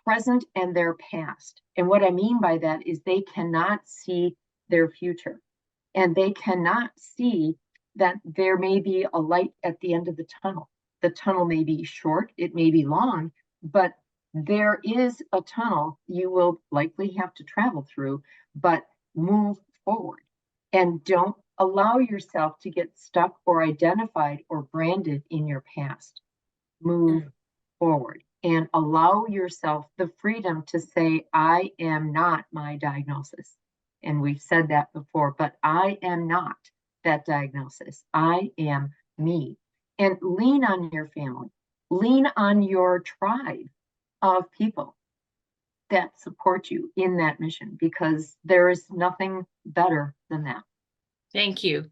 present and their past. And what I mean by that is they cannot see their future, and they cannot see that there may be a light at the end of the tunnel. The tunnel may be short, it may be long, but there is a tunnel you will likely have to travel through, but move forward. And don't allow yourself to get stuck or identified or branded in your past. Move forward and allow yourself the freedom to say, I am not my diagnosis. And we've said that before, but I am not that diagnosis. I am me. And lean on your family, lean on your tribe of people that support you in that mission, because there is nothing better than that. Thank you.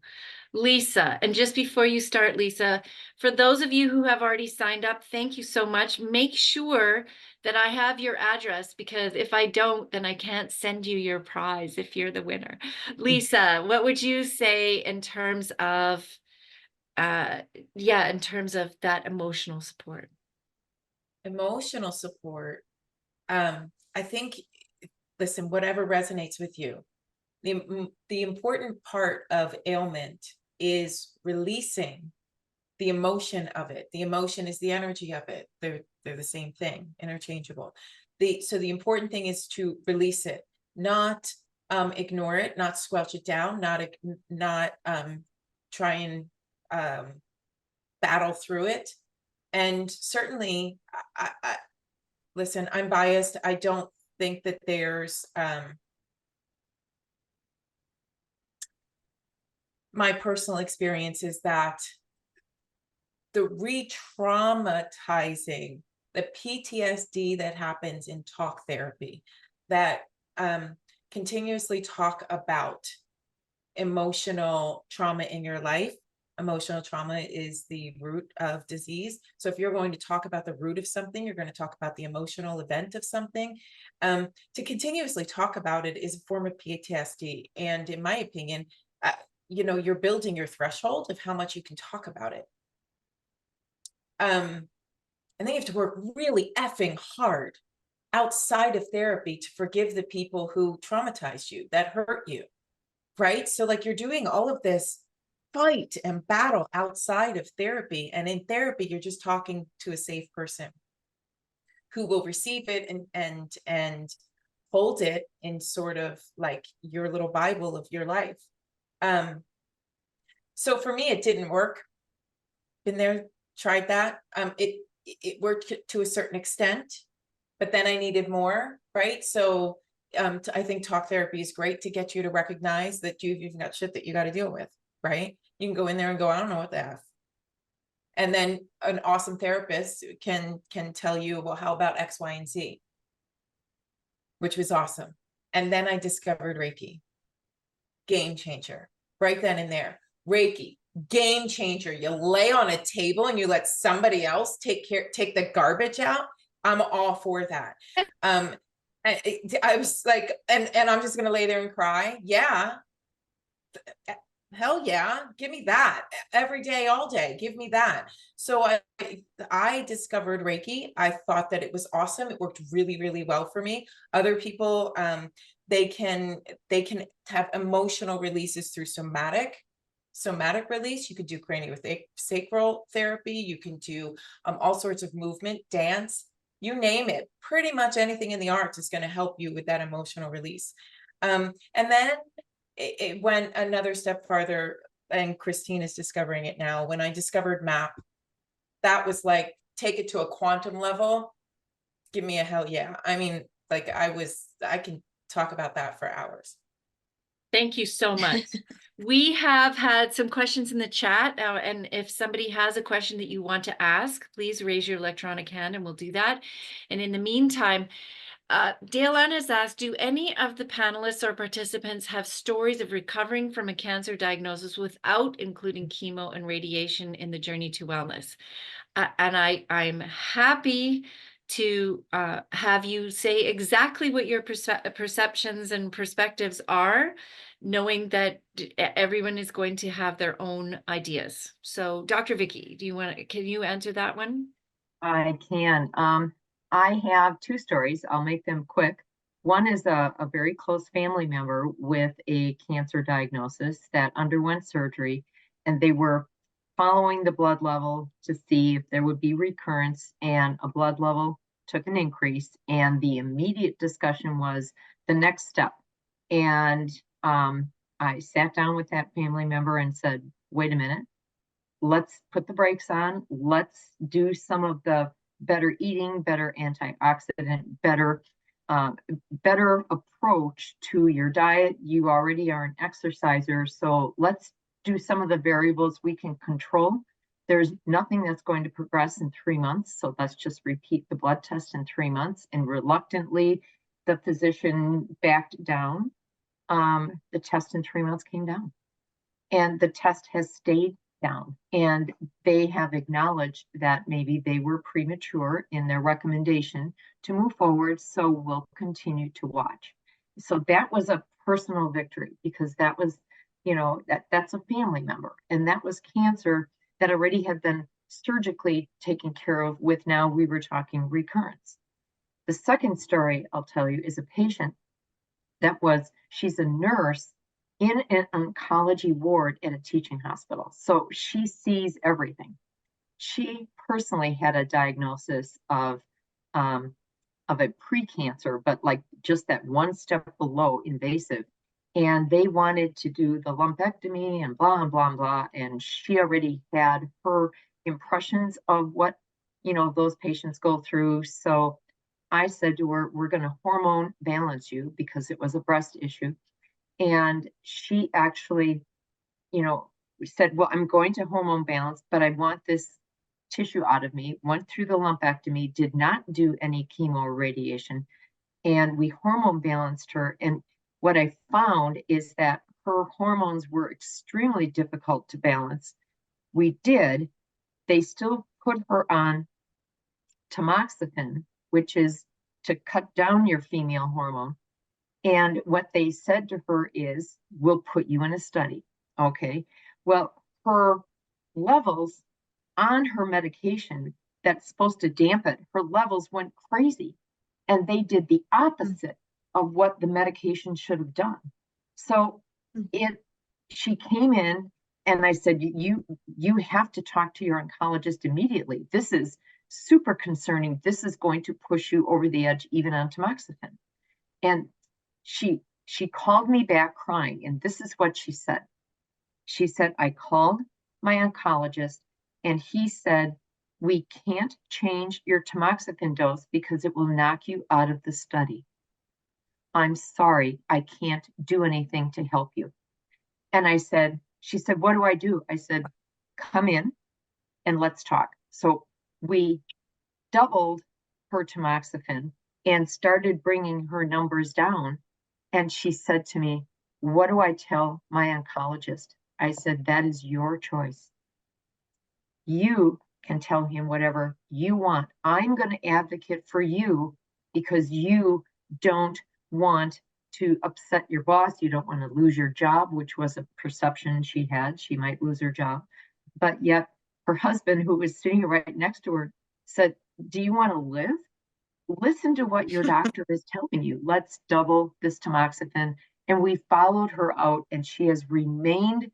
Lisa, and just before you start, Lisa, for those of you who have already signed up, thank you so much. Make sure that I have your address, because if I don't, then I can't send you your prize if you're the winner. Lisa, what would you say in terms of, in terms of that emotional support? Emotional support. I think, listen, whatever resonates with you. The important part of ailment is releasing the emotion of it. The emotion is the energy of it. They're the same thing, interchangeable. So the important thing is to release it, not ignore it, not squelch it down, not try and battle through it. And certainly, listen, I'm biased. I don't think that there's my personal experience is that the re-traumatizing the PTSD that happens in talk therapy, that continuously talk about emotional trauma in your life. Emotional trauma is the root of disease. So if you're going to talk about the root of something, you're going to talk about the emotional event of something. To continuously talk about it is a form of PTSD. And in my opinion, you're building your threshold of how much you can talk about it. And then you have to work really effing hard outside of therapy to forgive the people who traumatized you, that hurt you, right? So like you're doing all of this fight and battle outside of therapy. And in therapy, you're just talking to a safe person who will receive it and hold it in sort of like your little Bible of your life. So for me, it didn't work. Been there, tried that. It worked to a certain extent, but then I needed more, right? So I think talk therapy is great to get you to recognize that you've got shit that you got to deal with, right? You can go in there and go, I don't know what the F. And then an awesome therapist can tell you, well, how about X, Y, and Z? Which was awesome. And then I discovered Reiki. Game changer. Right then and there. Reiki, game changer. You lay on a table and you let somebody else take the garbage out. I'm all for that. I was like, and I'm just gonna lay there and cry. Yeah. Hell yeah, give me that every day, all day. Give me that. So I discovered Reiki. I thought that it was awesome. It worked really, really well for me. Other people, they can have emotional releases through somatic release. You could do craniosacral therapy. You can do all sorts of movement, dance, you name it. Pretty much anything in the arts is going to help you with that emotional release. And then it went another step farther, and Christine is discovering it now. When I discovered MAP, that was like, take it to a quantum level. Give me a hell yeah. I mean, like I can talk about that for hours. Thank you so much. We have had some questions in the chat, and if somebody has a question that you want to ask, please raise your electronic hand and we'll do that. And in the meantime, Dale Ann has asked, do any of the panelists or participants have stories of recovering from a cancer diagnosis without including chemo and radiation in the journey to wellness? And I'm happy to have you say exactly what your perceptions and perspectives are, knowing that everyone is going to have their own ideas. So Dr. Vicky, can you answer that one? I can. I have two stories. I'll make them quick. One is a very close family member with a cancer diagnosis that underwent surgery, and they were following the blood level to see if there would be recurrence, and a blood level took an increase, and the immediate discussion was the next step. And I sat down with that family member and said, wait a minute, let's put the brakes on. Let's do some of the better eating, better antioxidant, better approach to your diet. You already are an exerciser, so let's do some of the variables we can control. There's nothing that's going to progress in 3 months, so let's just repeat the blood test in 3 months. And reluctantly, the physician backed down. The test in 3 months came down, and the test has stayed down, and they have acknowledged that maybe they were premature in their recommendation to move forward, so we'll continue to watch. So that was a personal victory, because that was, that's a family member, and that was cancer that already had been surgically taken care of with, now we were talking recurrence. The second story I'll tell you is a patient she's a nurse in an oncology ward at a teaching hospital. So she sees everything. She personally had a diagnosis of a precancer, but like just that one step below invasive. And they wanted to do the lumpectomy and blah, and blah, and blah. And she already had her impressions of what, those patients go through. So I said to her, we're going to hormone balance you, because it was a breast issue. And she actually, said, well, I'm going to hormone balance, but I want this tissue out of me, went through the lumpectomy, did not do any chemo or radiation, and we hormone balanced her. And what I found is that her hormones were extremely difficult to balance. They still put her on tamoxifen, which is to cut down your female hormone. And what they said to her is, we'll put you in a study. Okay. Well, her levels on her medication that's supposed to dampen, her levels went crazy. And they did the opposite of what the medication should have done. So she came in and I said, you have to talk to your oncologist immediately. This is super concerning. This is going to push you over the edge, even on tamoxifen. And she called me back crying, and this is what she said. She said, I called my oncologist and he said, we can't change your tamoxifen dose because it will knock you out of the study. I'm sorry, I can't do anything to help you. And she said, what do I do? I said, come in and let's talk. So we doubled her tamoxifen and started bringing her numbers down. And she said to me, what do I tell my oncologist? I said, that is your choice. You can tell him whatever you want. I'm going to advocate for you because you don't want to upset your boss. You don't want to lose your job, which was a perception she had. She might lose her job. But yet her husband, who was sitting right next to her, said, do you want to live? Listen to what your doctor is telling you. Let's double this tamoxifen. And we followed her out, and she has remained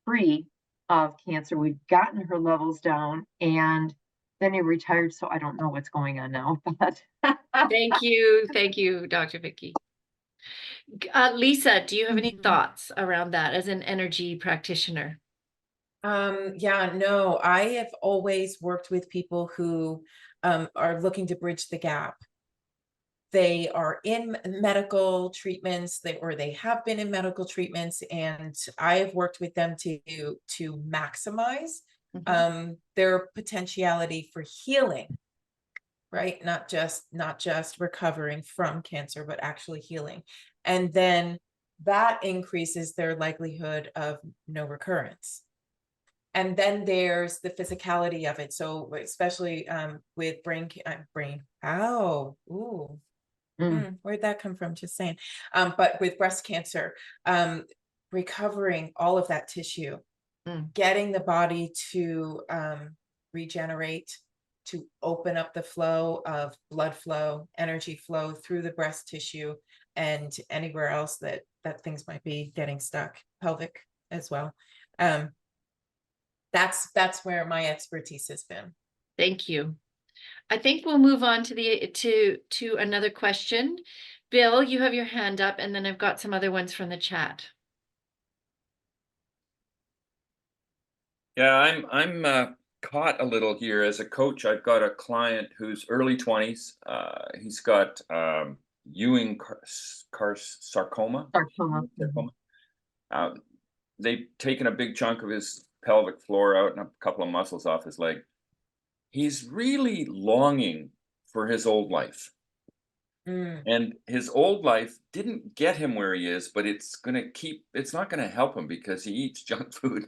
free of cancer. We've gotten her levels down, and then he retired. So I don't know what's going on now. But Thank you, Dr. Vicki. Lisa, do you have any thoughts around that as an energy practitioner? Yeah, no, I have always worked with people who are looking to bridge the gap. They are in medical treatments, or they have been in medical treatments, and I have worked with them to maximize their potentiality for healing, right? Not just recovering from cancer, but actually healing. And then that increases their likelihood of no recurrence. And then there's the physicality of it. So especially with where'd that come from? Just saying. But with breast cancer, recovering all of that tissue, getting the body to regenerate, to open up the flow of blood flow, energy flow through the breast tissue and anywhere else that things might be getting stuck, pelvic as well. That's where my expertise has been. Thank you. I think we'll move on to another question. Bill, you have your hand up, and then I've got some other ones from the chat. Yeah, I'm caught a little here as a coach. I've got a client who's early 20s. He's got Ewing sarcoma. They've taken a big chunk of his pelvic floor out and a couple of muscles off his leg. He's really longing for his old life. And his old life didn't get him where he is, but it's not going to help him because he eats junk food.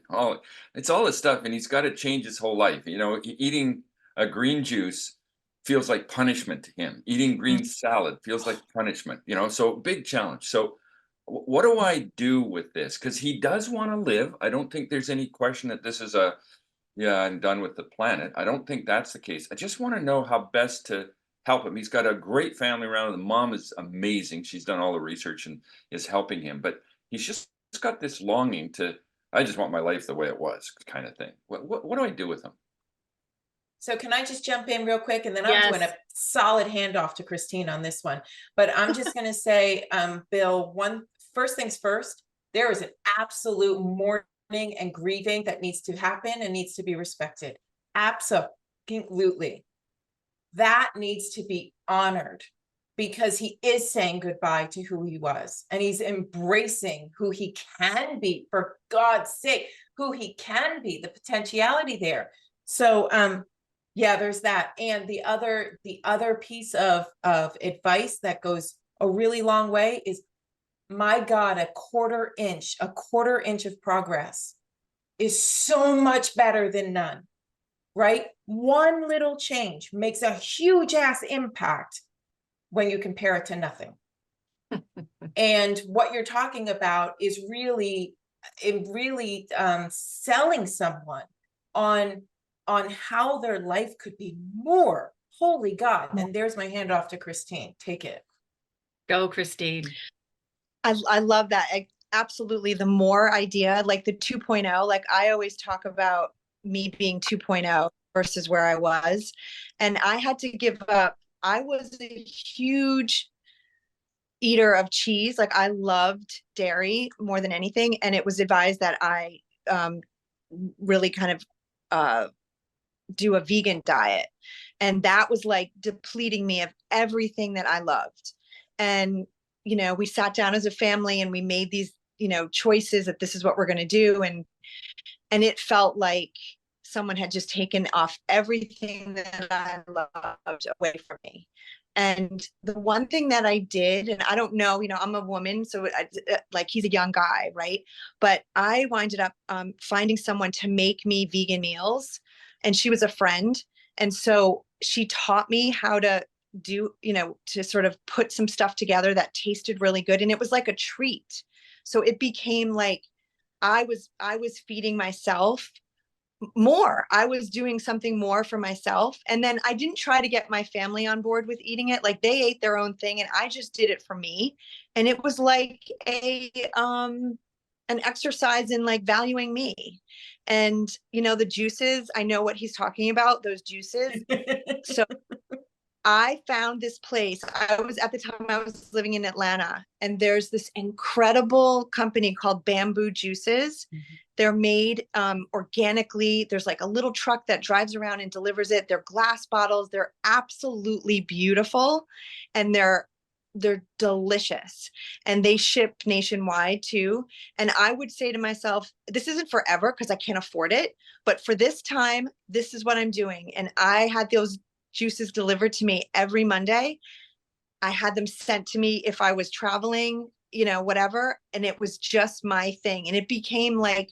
It's all this stuff, and he's got to change his whole life. You know, eating a green juice feels like punishment to him. Eating green salad feels like punishment, you know, so big challenge. So what do I do with this? Because he does want to live. I don't think there's any question that this is I'm done with the planet. I don't think that's the case. I just want to know how best to help him. He's got a great family around him. The mom is amazing. She's done all the research and is helping him, but he's just got this longing to, I just want my life the way it was kind of thing. What do I do with him? So can I just jump in real quick? And then I'm doing a solid handoff to Christine on this one. But I'm just going to say, Bill, first things first, there is an absolute mourning and grieving that needs to happen and needs to be respected. Absolutely. That needs to be honored because he is saying goodbye to who he was and he's embracing who he can be, for God's sake, who he can be, the potentiality there. So yeah, there's that. And the other piece of advice that goes a really long way is, my God, a quarter inch of progress is so much better than none, right? One little change makes a huge ass impact when you compare it to nothing. And what you're talking about is really selling someone on how their life could be more. Holy God. And there's my hand off to Christine. Take it. Go, Christine. I love that. Absolutely. The more idea, like the 2.0, like I always talk about me being 2.0 versus where I was. And I had to give up. I was a huge eater of cheese. Like I loved dairy more than anything. And it was advised that I really kind of do a vegan diet. And that was like depleting me of everything that I loved. And, you know, we sat down as a family and we made these, you know, choices that this is what we're going to do. And it felt like someone had just taken off everything that I loved away from me. And the one thing that I did, and I don't know, you know, I'm a woman, so like he's a young guy, right? But I winded up finding someone to make me vegan meals, and she was a friend. And so she taught me how to do, you know, to sort of put some stuff together that tasted really good. And it was like a treat. So it became like I was feeding myself more. I was doing something more for myself. And then I didn't try to get my family on board with eating it. Like they ate their own thing and I just did it for me. And it was like an exercise in like valuing me. And, you know, the juices, I know what he's talking about, those juices. So I found this place. At the time I was living in Atlanta, and there's this incredible company called Bamboo Juices. Mm-hmm. They're made organically. There's like a little truck that drives around and delivers it. They're glass bottles. They're absolutely beautiful, and they're delicious, and they ship nationwide too. And I would say to myself, this isn't forever because I can't afford it, but for this time, this is what I'm doing. And I had those juices delivered to me every Monday. I had them sent to me if I was traveling, you know, whatever. And it was just my thing. And it became like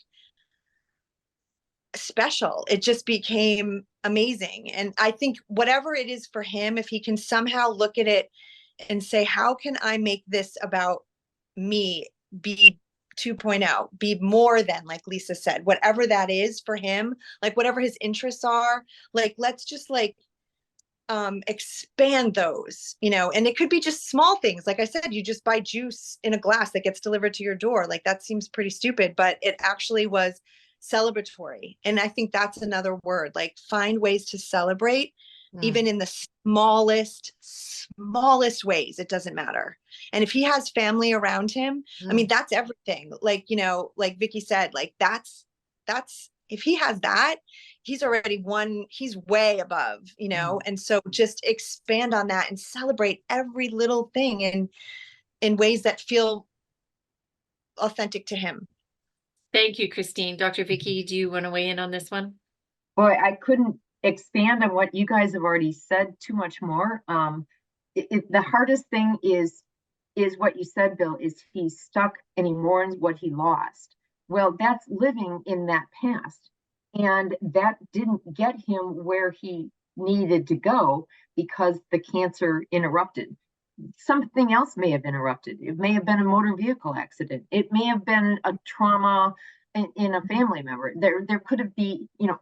special. It just became amazing. And I think whatever it is for him, if he can somehow look at it and say, how can I make this about me, be 2.0, be more than, like Lisa said, whatever that is for him, like whatever his interests are, like, let's just like expand those, you know. And it could be just small things. Like I said, you just buy juice in a glass that gets delivered to your door. Like that seems pretty stupid, but it actually was celebratory. And I think that's another word, like find ways to celebrate, even in the smallest ways. It doesn't matter. And if he has family around him, I mean, that's everything. Like, you know, like Vicky said, like that's if he has that, he's already he's way above, you know. And so just expand on that and celebrate every little thing in ways that feel authentic to him. Thank you, Christine. Dr. Vicky, do you want to weigh in on this one? Boy, I couldn't expand on what you guys have already said too much more. The hardest thing is what you said, Bill, is he's stuck and he mourns what he lost. Well, that's living in that past. And that didn't get him where he needed to go because the cancer interrupted. Something else may have interrupted. It may have been a motor vehicle accident. It may have been a trauma in a family member. There could have been, you know,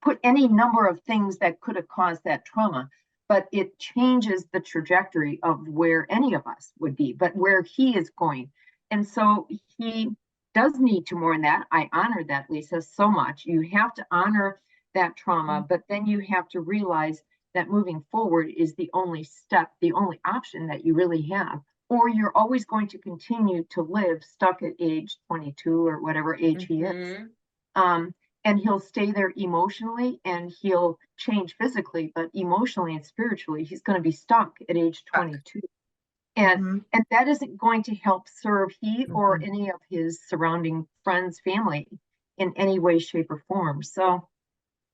put any number of things that could have caused that trauma, but it changes the trajectory of where any of us would be, but where he is going. And so he does need to mourn that. I honor that, Lisa, so much. You have to honor that trauma, but then you have to realize that moving forward is the only step, the only option that you really have, or you're always going to continue to live stuck at age 22 or whatever age he is. And he'll stay there emotionally and he'll change physically, but emotionally and spiritually, he's going to be stuck at age 22. And that isn't going to help serve he or any of his surrounding friends, family in any way, shape, or form. So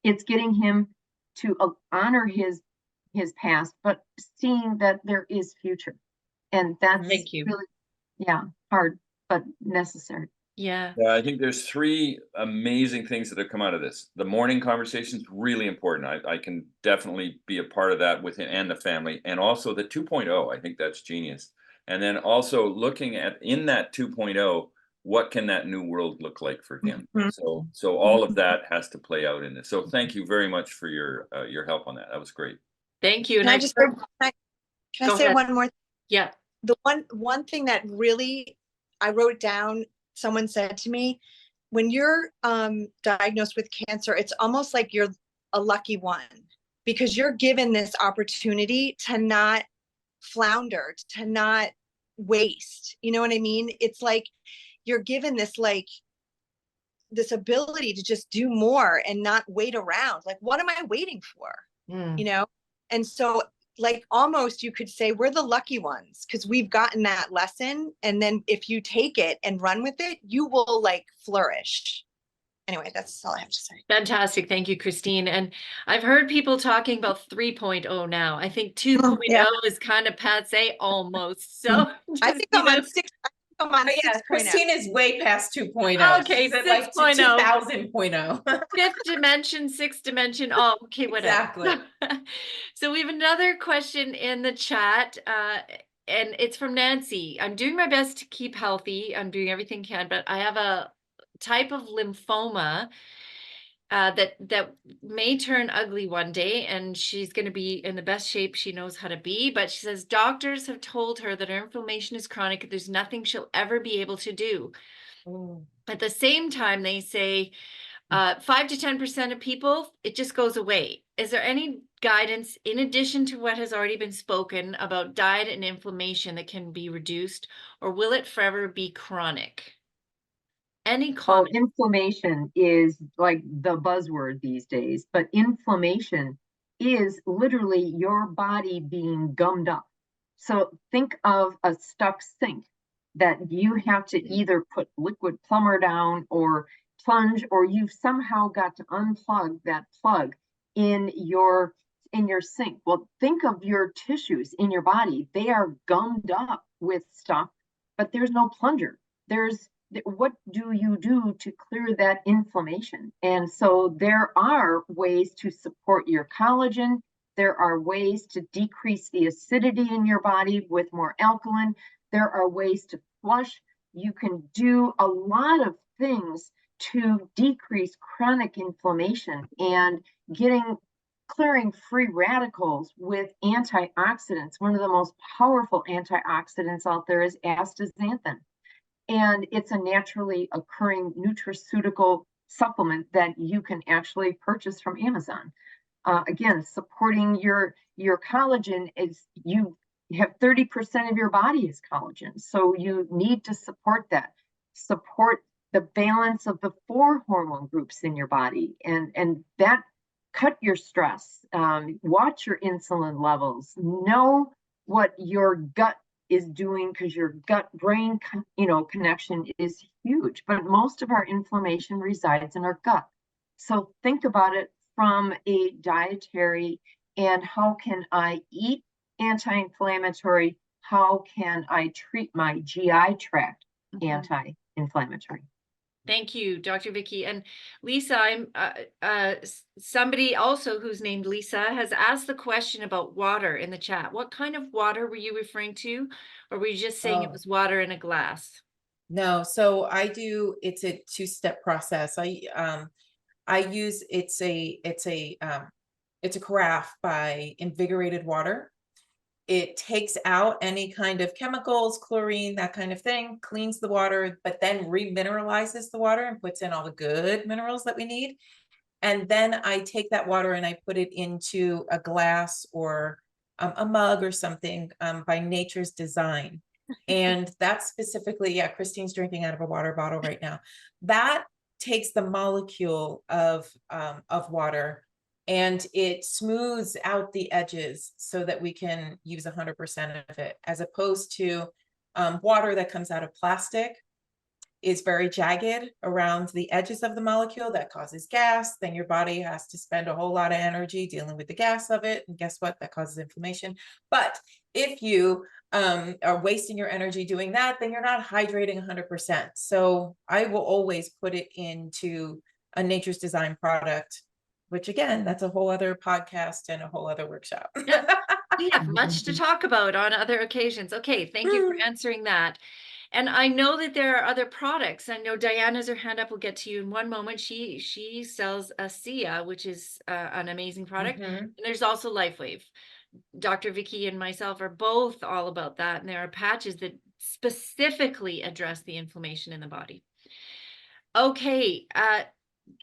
It's getting him to honor his past, but seeing that there is future. And that's Thank you. really, yeah, hard, but necessary. Yeah. Yeah, I think there's three amazing things that have come out of this. The morning conversation is really important. I can definitely be a part of that with him and the family. And also the 2.0, I think that's genius. And then also looking at in that 2.0, what can that new world look like for him? So all of that has to play out in this. So thank you very much for your help on that. That was great. Thank you. Can And I just say, can Go I say ahead. one more thing? Yeah. The one thing that really I wrote down, someone said to me, when you're diagnosed with cancer, it's almost like you're a lucky one, because you're given this opportunity to not flounder, to not waste. You know what I mean? It's like you're given this this ability to just do more and not wait around. Like, what am I waiting for? You know? And so, like, almost you could say we're the lucky ones, because we've gotten that lesson. And then if you take it and run with it, you will like flourish. Anyway, that's all I have to say. Fantastic. Thank you, Christine. And I've heard people talking about 3.0 now. I think 2.0 Yeah. is kind of passe almost. So I just, think you I'm know, on 6. I'm on But yeah, 6.0. Christine is way past 2.0. Okay, She's at like 6.0. 2000.0. fifth dimension, sixth dimension. Oh, okay, whatever. Exactly. So we have another question in the chat, and it's from Nancy. I'm doing my best to keep healthy. I'm doing everything I can, but I have a type of lymphoma that may turn ugly one day, and she's going to be in the best shape she knows how to be. But she says doctors have told her that her inflammation is chronic. There's nothing she'll ever be able to do. At the same time, they say 5 to 10% of people, it just goes away. Is there any guidance in addition to what has already been spoken about diet and inflammation that can be reduced, or will it forever be chronic? Any Oh, comment? inflammation is like the buzzword these days, but inflammation is literally your body being gummed up. So think of a stuck sink that you have to either put liquid plumber down or plunge, or you've somehow got to unplug that plug in your sink. Well, think of your tissues in your body. They are gummed up with stuff, but there's no plunger. What do you do to clear that inflammation? And so there are ways to support your collagen. There are ways to decrease the acidity in your body with more alkaline. There are ways to flush. You can do a lot of things to decrease chronic inflammation and clearing free radicals with antioxidants. One of the most powerful antioxidants out there is astaxanthin. And it's a naturally occurring nutraceutical supplement that you can actually purchase from Amazon. Again, supporting your collagen is, you have 30% of your body is collagen. So you need to support that. Support the balance of the 4 hormone groups in your body, and that cut your stress, watch your insulin levels, know what your gut is doing, because your gut brain connection is huge, but most of our inflammation resides in our gut. So think about it from a dietary, and how can I eat anti-inflammatory? How can I treat my GI tract anti-inflammatory? Thank you, Dr. Vicky. And Lisa, I'm somebody also who's named Lisa has asked the question about water in the chat. What kind of water were you referring to? Or were you just saying it was water in a glass? No, so it's a 2-step process. I use, it's a carafe by Invigorated Water. It takes out any kind of chemicals, chlorine, that kind of thing, cleans the water, but then remineralizes the water and puts in all the good minerals that we need. And then I take that water and I put it into a glass or a mug or something by Nature's Design. And that's specifically, yeah, Christine's drinking out of a water bottle right now. That takes the molecule of water and it smooths out the edges so that we can use 100% of it, as opposed to water that comes out of plastic. is very jagged around the edges of the molecule. That causes gas. Then your body has to spend a whole lot of energy dealing with the gas of it. And guess what? That causes inflammation. But if you are wasting your energy doing that, then you're not hydrating 100%. So I will always put it into a Nature's Design product, which again, that's a whole other podcast and a whole other workshop. We have much to talk about on other occasions. Okay, thank you for answering that. And I know that there are other products. I know Diane has her hand up. We'll get to you in one moment. She sells a Sia, which is an amazing product. And there's also LifeWave. Dr. Vicky and myself are both all about that. And there are patches that specifically address the inflammation in the body. Okay.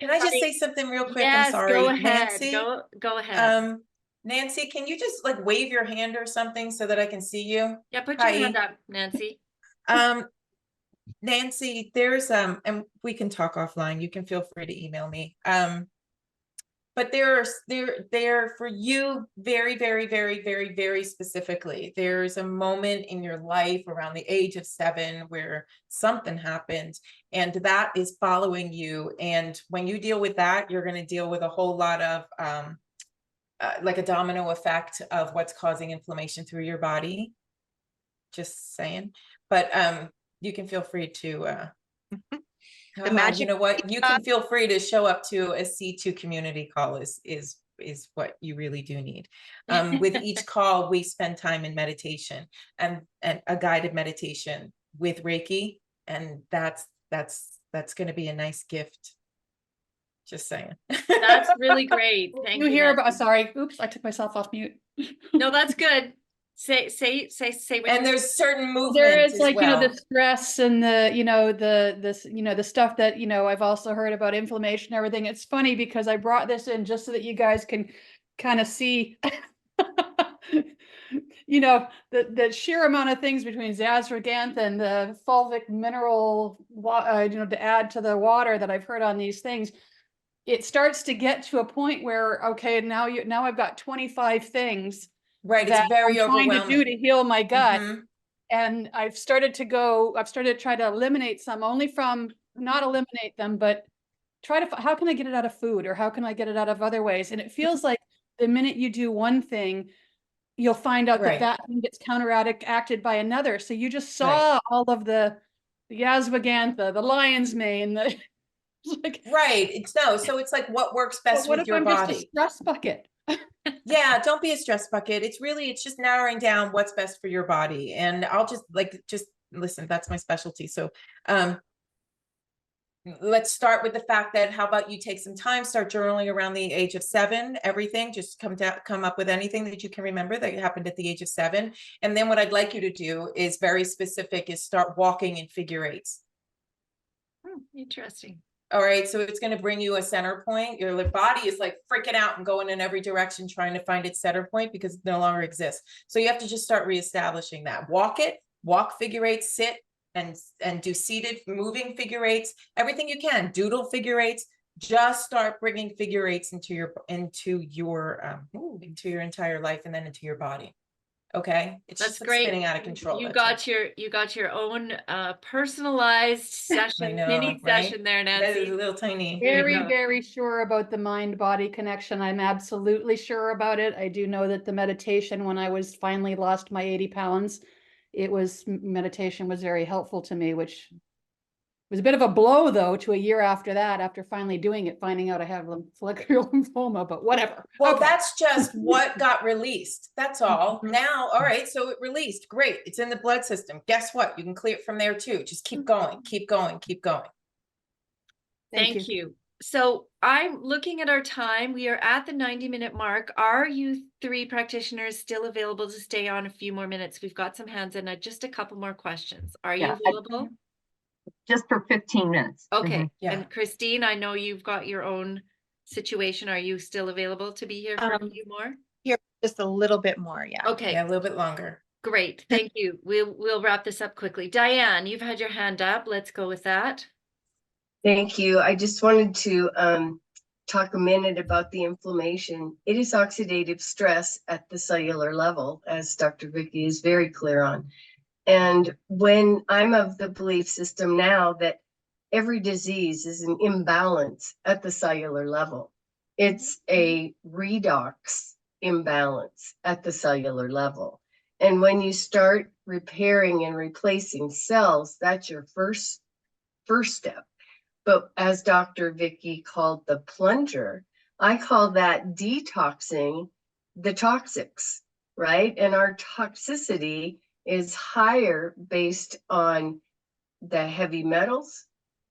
Can I just say something real quick? Yes, I'm sorry, go ahead. Nancy. Go ahead. Nancy, can you just like wave your hand or something so that I can see you? Yeah, put your hand up, Nancy. Nancy, there's and we can talk offline. You can feel free to email me. But there for you very, very, very, very, very specifically. There's a moment in your life around the age of 7 where something happened, and that is following you. And when you deal with that, you're going to deal with a whole lot of like a domino effect of what's causing inflammation through your body. Just saying. But you can feel free to The magic, you know what, you can feel free to show up to a C2 community call is what you really do need. With each call, we spend time in meditation and a guided meditation with Reiki, and that's going to be a nice gift. Just saying. That's really great. Thank you. You hear about, Nancy. sorry, oops, I took myself off mute. No, that's good. Say what And you there's certain movements There is as like, well. the stress and the stuff that, I've also heard about inflammation and everything. It's funny because I brought this in just so that you guys can kind of see, the sheer amount of things between Zazrogantha and the fulvic mineral, to add to the water that I've heard on these things. It starts to get to a point where, okay, now I've got 25 things. Right, That it's very I'm trying overwhelming. to do to heal my gut. Mhm. And I've started to try to eliminate some, only from, not eliminate them, but try to, how can I get it out of food, or how can I get it out of other ways? And it feels like the minute you do one thing, you'll find out Right. that thing gets counteracted by another. So you just saw all of the Ashwagandha, the lion's mane, the like, Right. So it's like what works best what with if your I'm body. just a stress bucket? Yeah, don't be a stress bucket. It's just narrowing down what's best for your body. And I'll just listen, that's my specialty. So let's start with the fact that, how about you take some time, start journaling around the age of 7, everything, just come up with anything that you can remember that happened at the age of 7. And then what I'd like you to do is very specific, is start walking in figure 8s. Interesting. All right, so it's going to bring you a center point. Your body is like freaking out and going in every direction trying to find its center point because it no longer exists. So you have to just start reestablishing that. Walk figure 8, sit and do seated moving figure 8s, everything you can. Doodle figure 8s. Just start bringing figure 8s into your entire life and then into your body. Okay, it's That's just great. spinning out of control. You got your own personalized session, mini session there, Nancy. That is a little tiny. Very, very sure about the mind-body connection. I'm absolutely sure about it. I do know that the meditation, when I was finally lost my 80 pounds, meditation was very helpful to me, which was a bit of a blow, though, to a year after that, after finally doing it, finding out I have follicular lymphoma, but whatever. Well, Okay. That's just what got released. That's all. Now, all right, so it released. Great. It's in the blood system. Guess what? You can clear it from there too. Just keep going, keep going, keep going. Thank you. So I'm looking at our time. We are at the 90-minute mark. Are you 3 practitioners still available to stay on a few more minutes? We've got some hands and just a couple more questions. Are you available? Just for 15 minutes. Okay. Yeah. And Christine, I know you've got your own situation. Are you still available to be here for a few more? here just a little bit more. Yeah. Okay. Yeah, a little bit longer. Great. Thank you. We'll wrap this up quickly. Diane, you've had your hand up. Let's go with that. Thank you. I just wanted to talk a minute about the inflammation. It is oxidative stress at the cellular level, as Dr. Vicky is very clear on. And when I'm of the belief system now that every disease is an imbalance at the cellular level. It's a redox imbalance at the cellular level. And when you start repairing and replacing cells, that's your first step. But as Dr. Vicky called the plunger, I call that detoxing the toxics, right? And our toxicity is higher based on the heavy metals,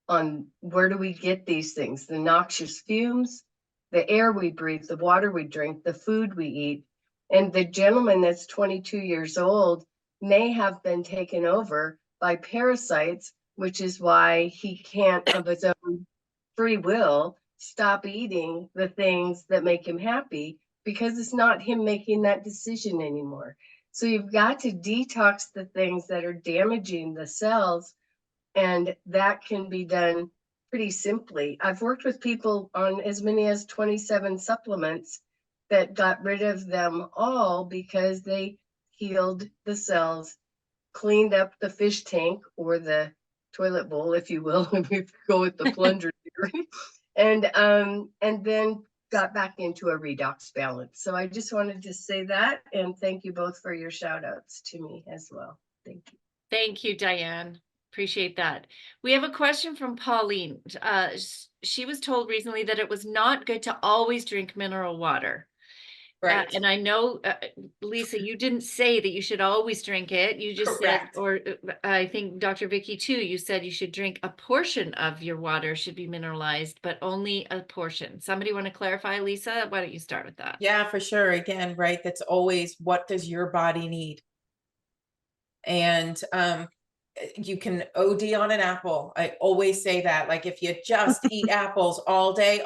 on where do we get these things, the noxious fumes, the air we breathe, the water we drink, the food we eat. And the gentleman that's 22 years old may have been taken over by parasites, which is why he can't, of his own free will, stop eating the things that make him happy, because it's not him making that decision anymore. So you've got to detox the things that are damaging the cells, and that can be done pretty simply. I've worked with people on as many as 27 supplements that got rid of them all because they healed the cells, cleaned up the fish tank or the toilet bowl, if you will, if we go with the plunger theory, and then got back into a redox balance. So I just wanted to say that, and thank you both for your shout outs to me as well. Thank you. Thank you, Diane. Appreciate that. We have a question from Pauline. She was told recently that it was not good to always drink mineral water. Right. And I know, Lisa, you didn't say that you should always drink it. You just Correct. said, or I think Dr. Vicky too, you said you should drink a portion of your water should be mineralized, but only a portion. Somebody want to clarify, Lisa? Why don't you start with that? Yeah, for sure. Again, right. That's always, what does your body need? And you can OD on an apple. I always say that, like, if you just eat apples all day,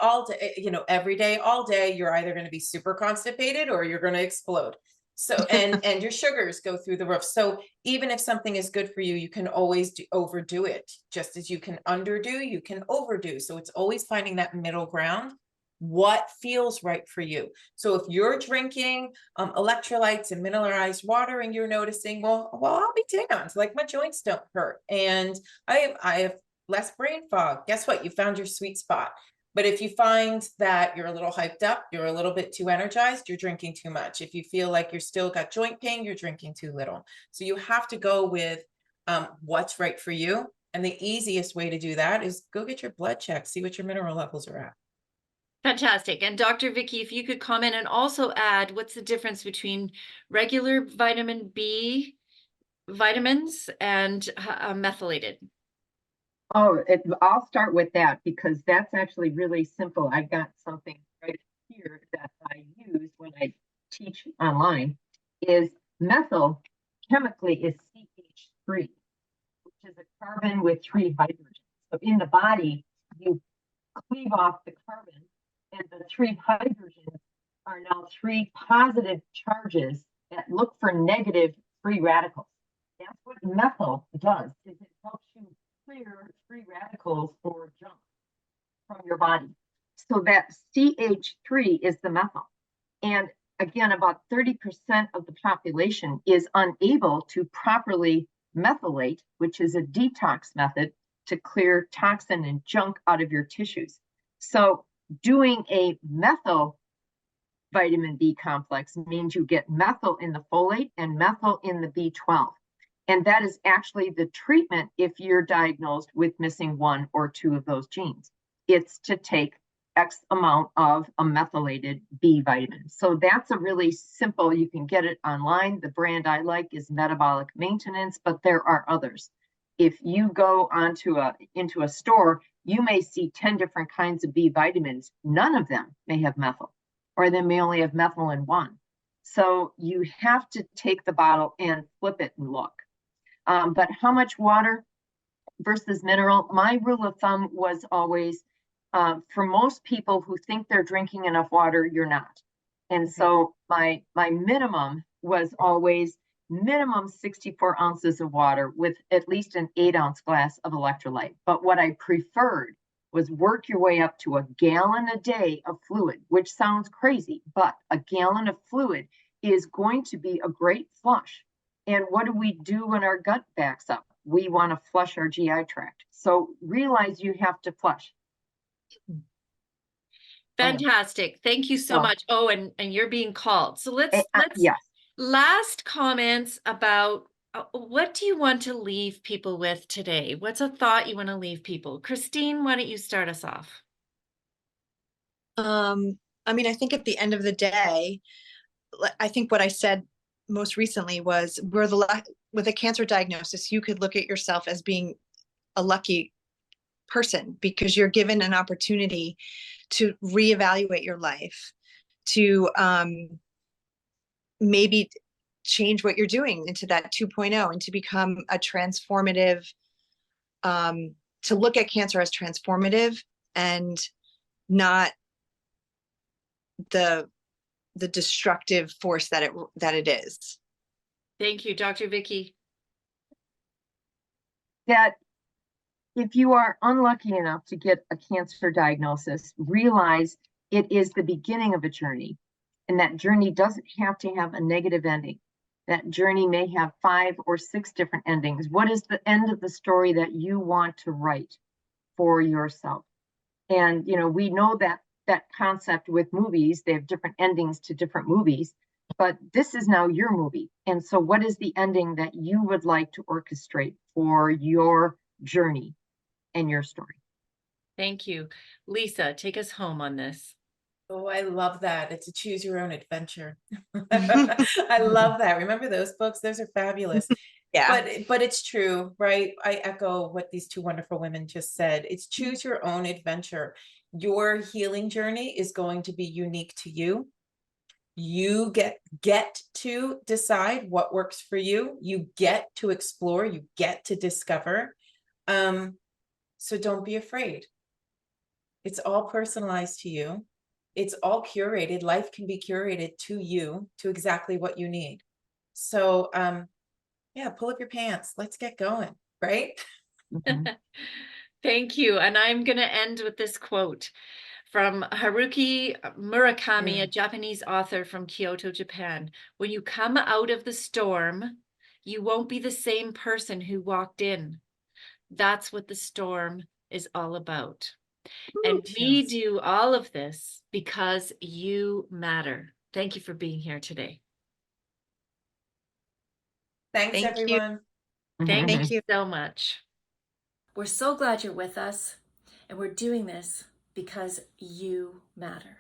you know, every day, all day, you're either going to be super constipated or you're going to explode. So, and your sugars go through the roof. So even if something is good for you, you can always overdo it. Just as you can underdo, you can overdo. So it's always finding that middle ground. What feels right for you? So if you're drinking electrolytes and mineralized water and you're noticing, well, I'll be damned, like my joints don't hurt and I have less brain fog. Guess what? You found your sweet spot. But if you find that you're a little hyped up, you're a little bit too energized, you're drinking too much. If you feel like you're still got joint pain, you're drinking too little. So you have to go with what's right for you. And the easiest way to do that is go get your blood check, see what your mineral levels are at. Fantastic. And Dr. Vicky, if you could comment and also add, what's the difference between regular vitamin B vitamins and methylated? Oh, I'll start with that because that's actually really simple. I've got something right here that I use when I teach online. Is methyl chemically is CH3, which is a carbon with 3 hydrogens. So in the body, you cleave off the carbon, and the 3 hydrogens are now 3 positive charges that look for negative free radicals. That's what methyl does, is it helps you clear free radicals or junk from your body. So that CH3 is the methyl. And again, about 30% of the population is unable to properly methylate, which is a detox method to clear toxin and junk out of your tissues. So doing a methyl vitamin B complex means you get methyl in the folate and methyl in the B12. And that is actually the treatment if you're diagnosed with missing 1 or 2 of those genes. It's to take X amount of a methylated B vitamin. So that's a really simple, you can get it online. The brand I like is Metabolic Maintenance, but there are others. If you go into a store, you may see 10 different kinds of B vitamins. None of them may have methyl, or they may only have methyl in 1. So you have to take the bottle and flip it and look. But how much water versus mineral? My rule of thumb was always, for most people who think they're drinking enough water, you're not. And so my minimum was always minimum 64 ounces of water with at least an 8-ounce glass of electrolyte. But what I preferred was work your way up to a gallon a day of fluid, which sounds crazy, but a gallon of fluid is going to be a great flush. And what do we do when our gut backs up? we want to flush our GI tract. So realize you have to flush. Fantastic. Thank you so So- much. Oh, and you're being called. So let's Yes. last comments about what do you want to leave people with today? What's a thought you want to leave people? Christine, why don't you start us off? I mean, I think at the end of the day, I think what I said most recently was with a cancer diagnosis, you could look at yourself as being a lucky person because you're given an opportunity to reevaluate your life, to maybe change what you're doing into that 2.0 and to become a transformative, to look at cancer as transformative and not the destructive force that it is. Thank you, Dr. Vicky. That if you are unlucky enough to get a cancer diagnosis, realize it is the beginning of a journey. And that journey doesn't have to have a negative ending. That journey may have 5 or 6 different endings. What is the end of the story that you want to write for yourself? And, you know, we know that concept with movies, they have different endings to different movies, but this is now your movie. And so what is the ending that you would like to orchestrate for your journey and your story? Thank you. Lisa, take us home on this. Oh, I love that. It's a choose your own adventure. I love that. Remember those books? Those are fabulous. Yeah. But it's true, right? I echo what these two wonderful women just said. It's choose your own adventure. Your healing journey is going to be unique to you. You get to decide what works for you. You get to explore, you get to discover. So don't be afraid. It's all personalized to you. It's all curated. Life can be curated to you, to exactly what you need. So, yeah, pull up your pants. Let's get going, right? Thank you. And I'm going to end with this quote from Haruki Murakami, a Japanese author from Kyoto, Japan. When you come out of the storm, you won't be the same person who walked in. That's what the storm is all about. And we do all of this because you matter. Thank you for being here today. Thanks, Thank you. everyone. Thank you so much. We're so glad you're with us, and we're doing this because you matter.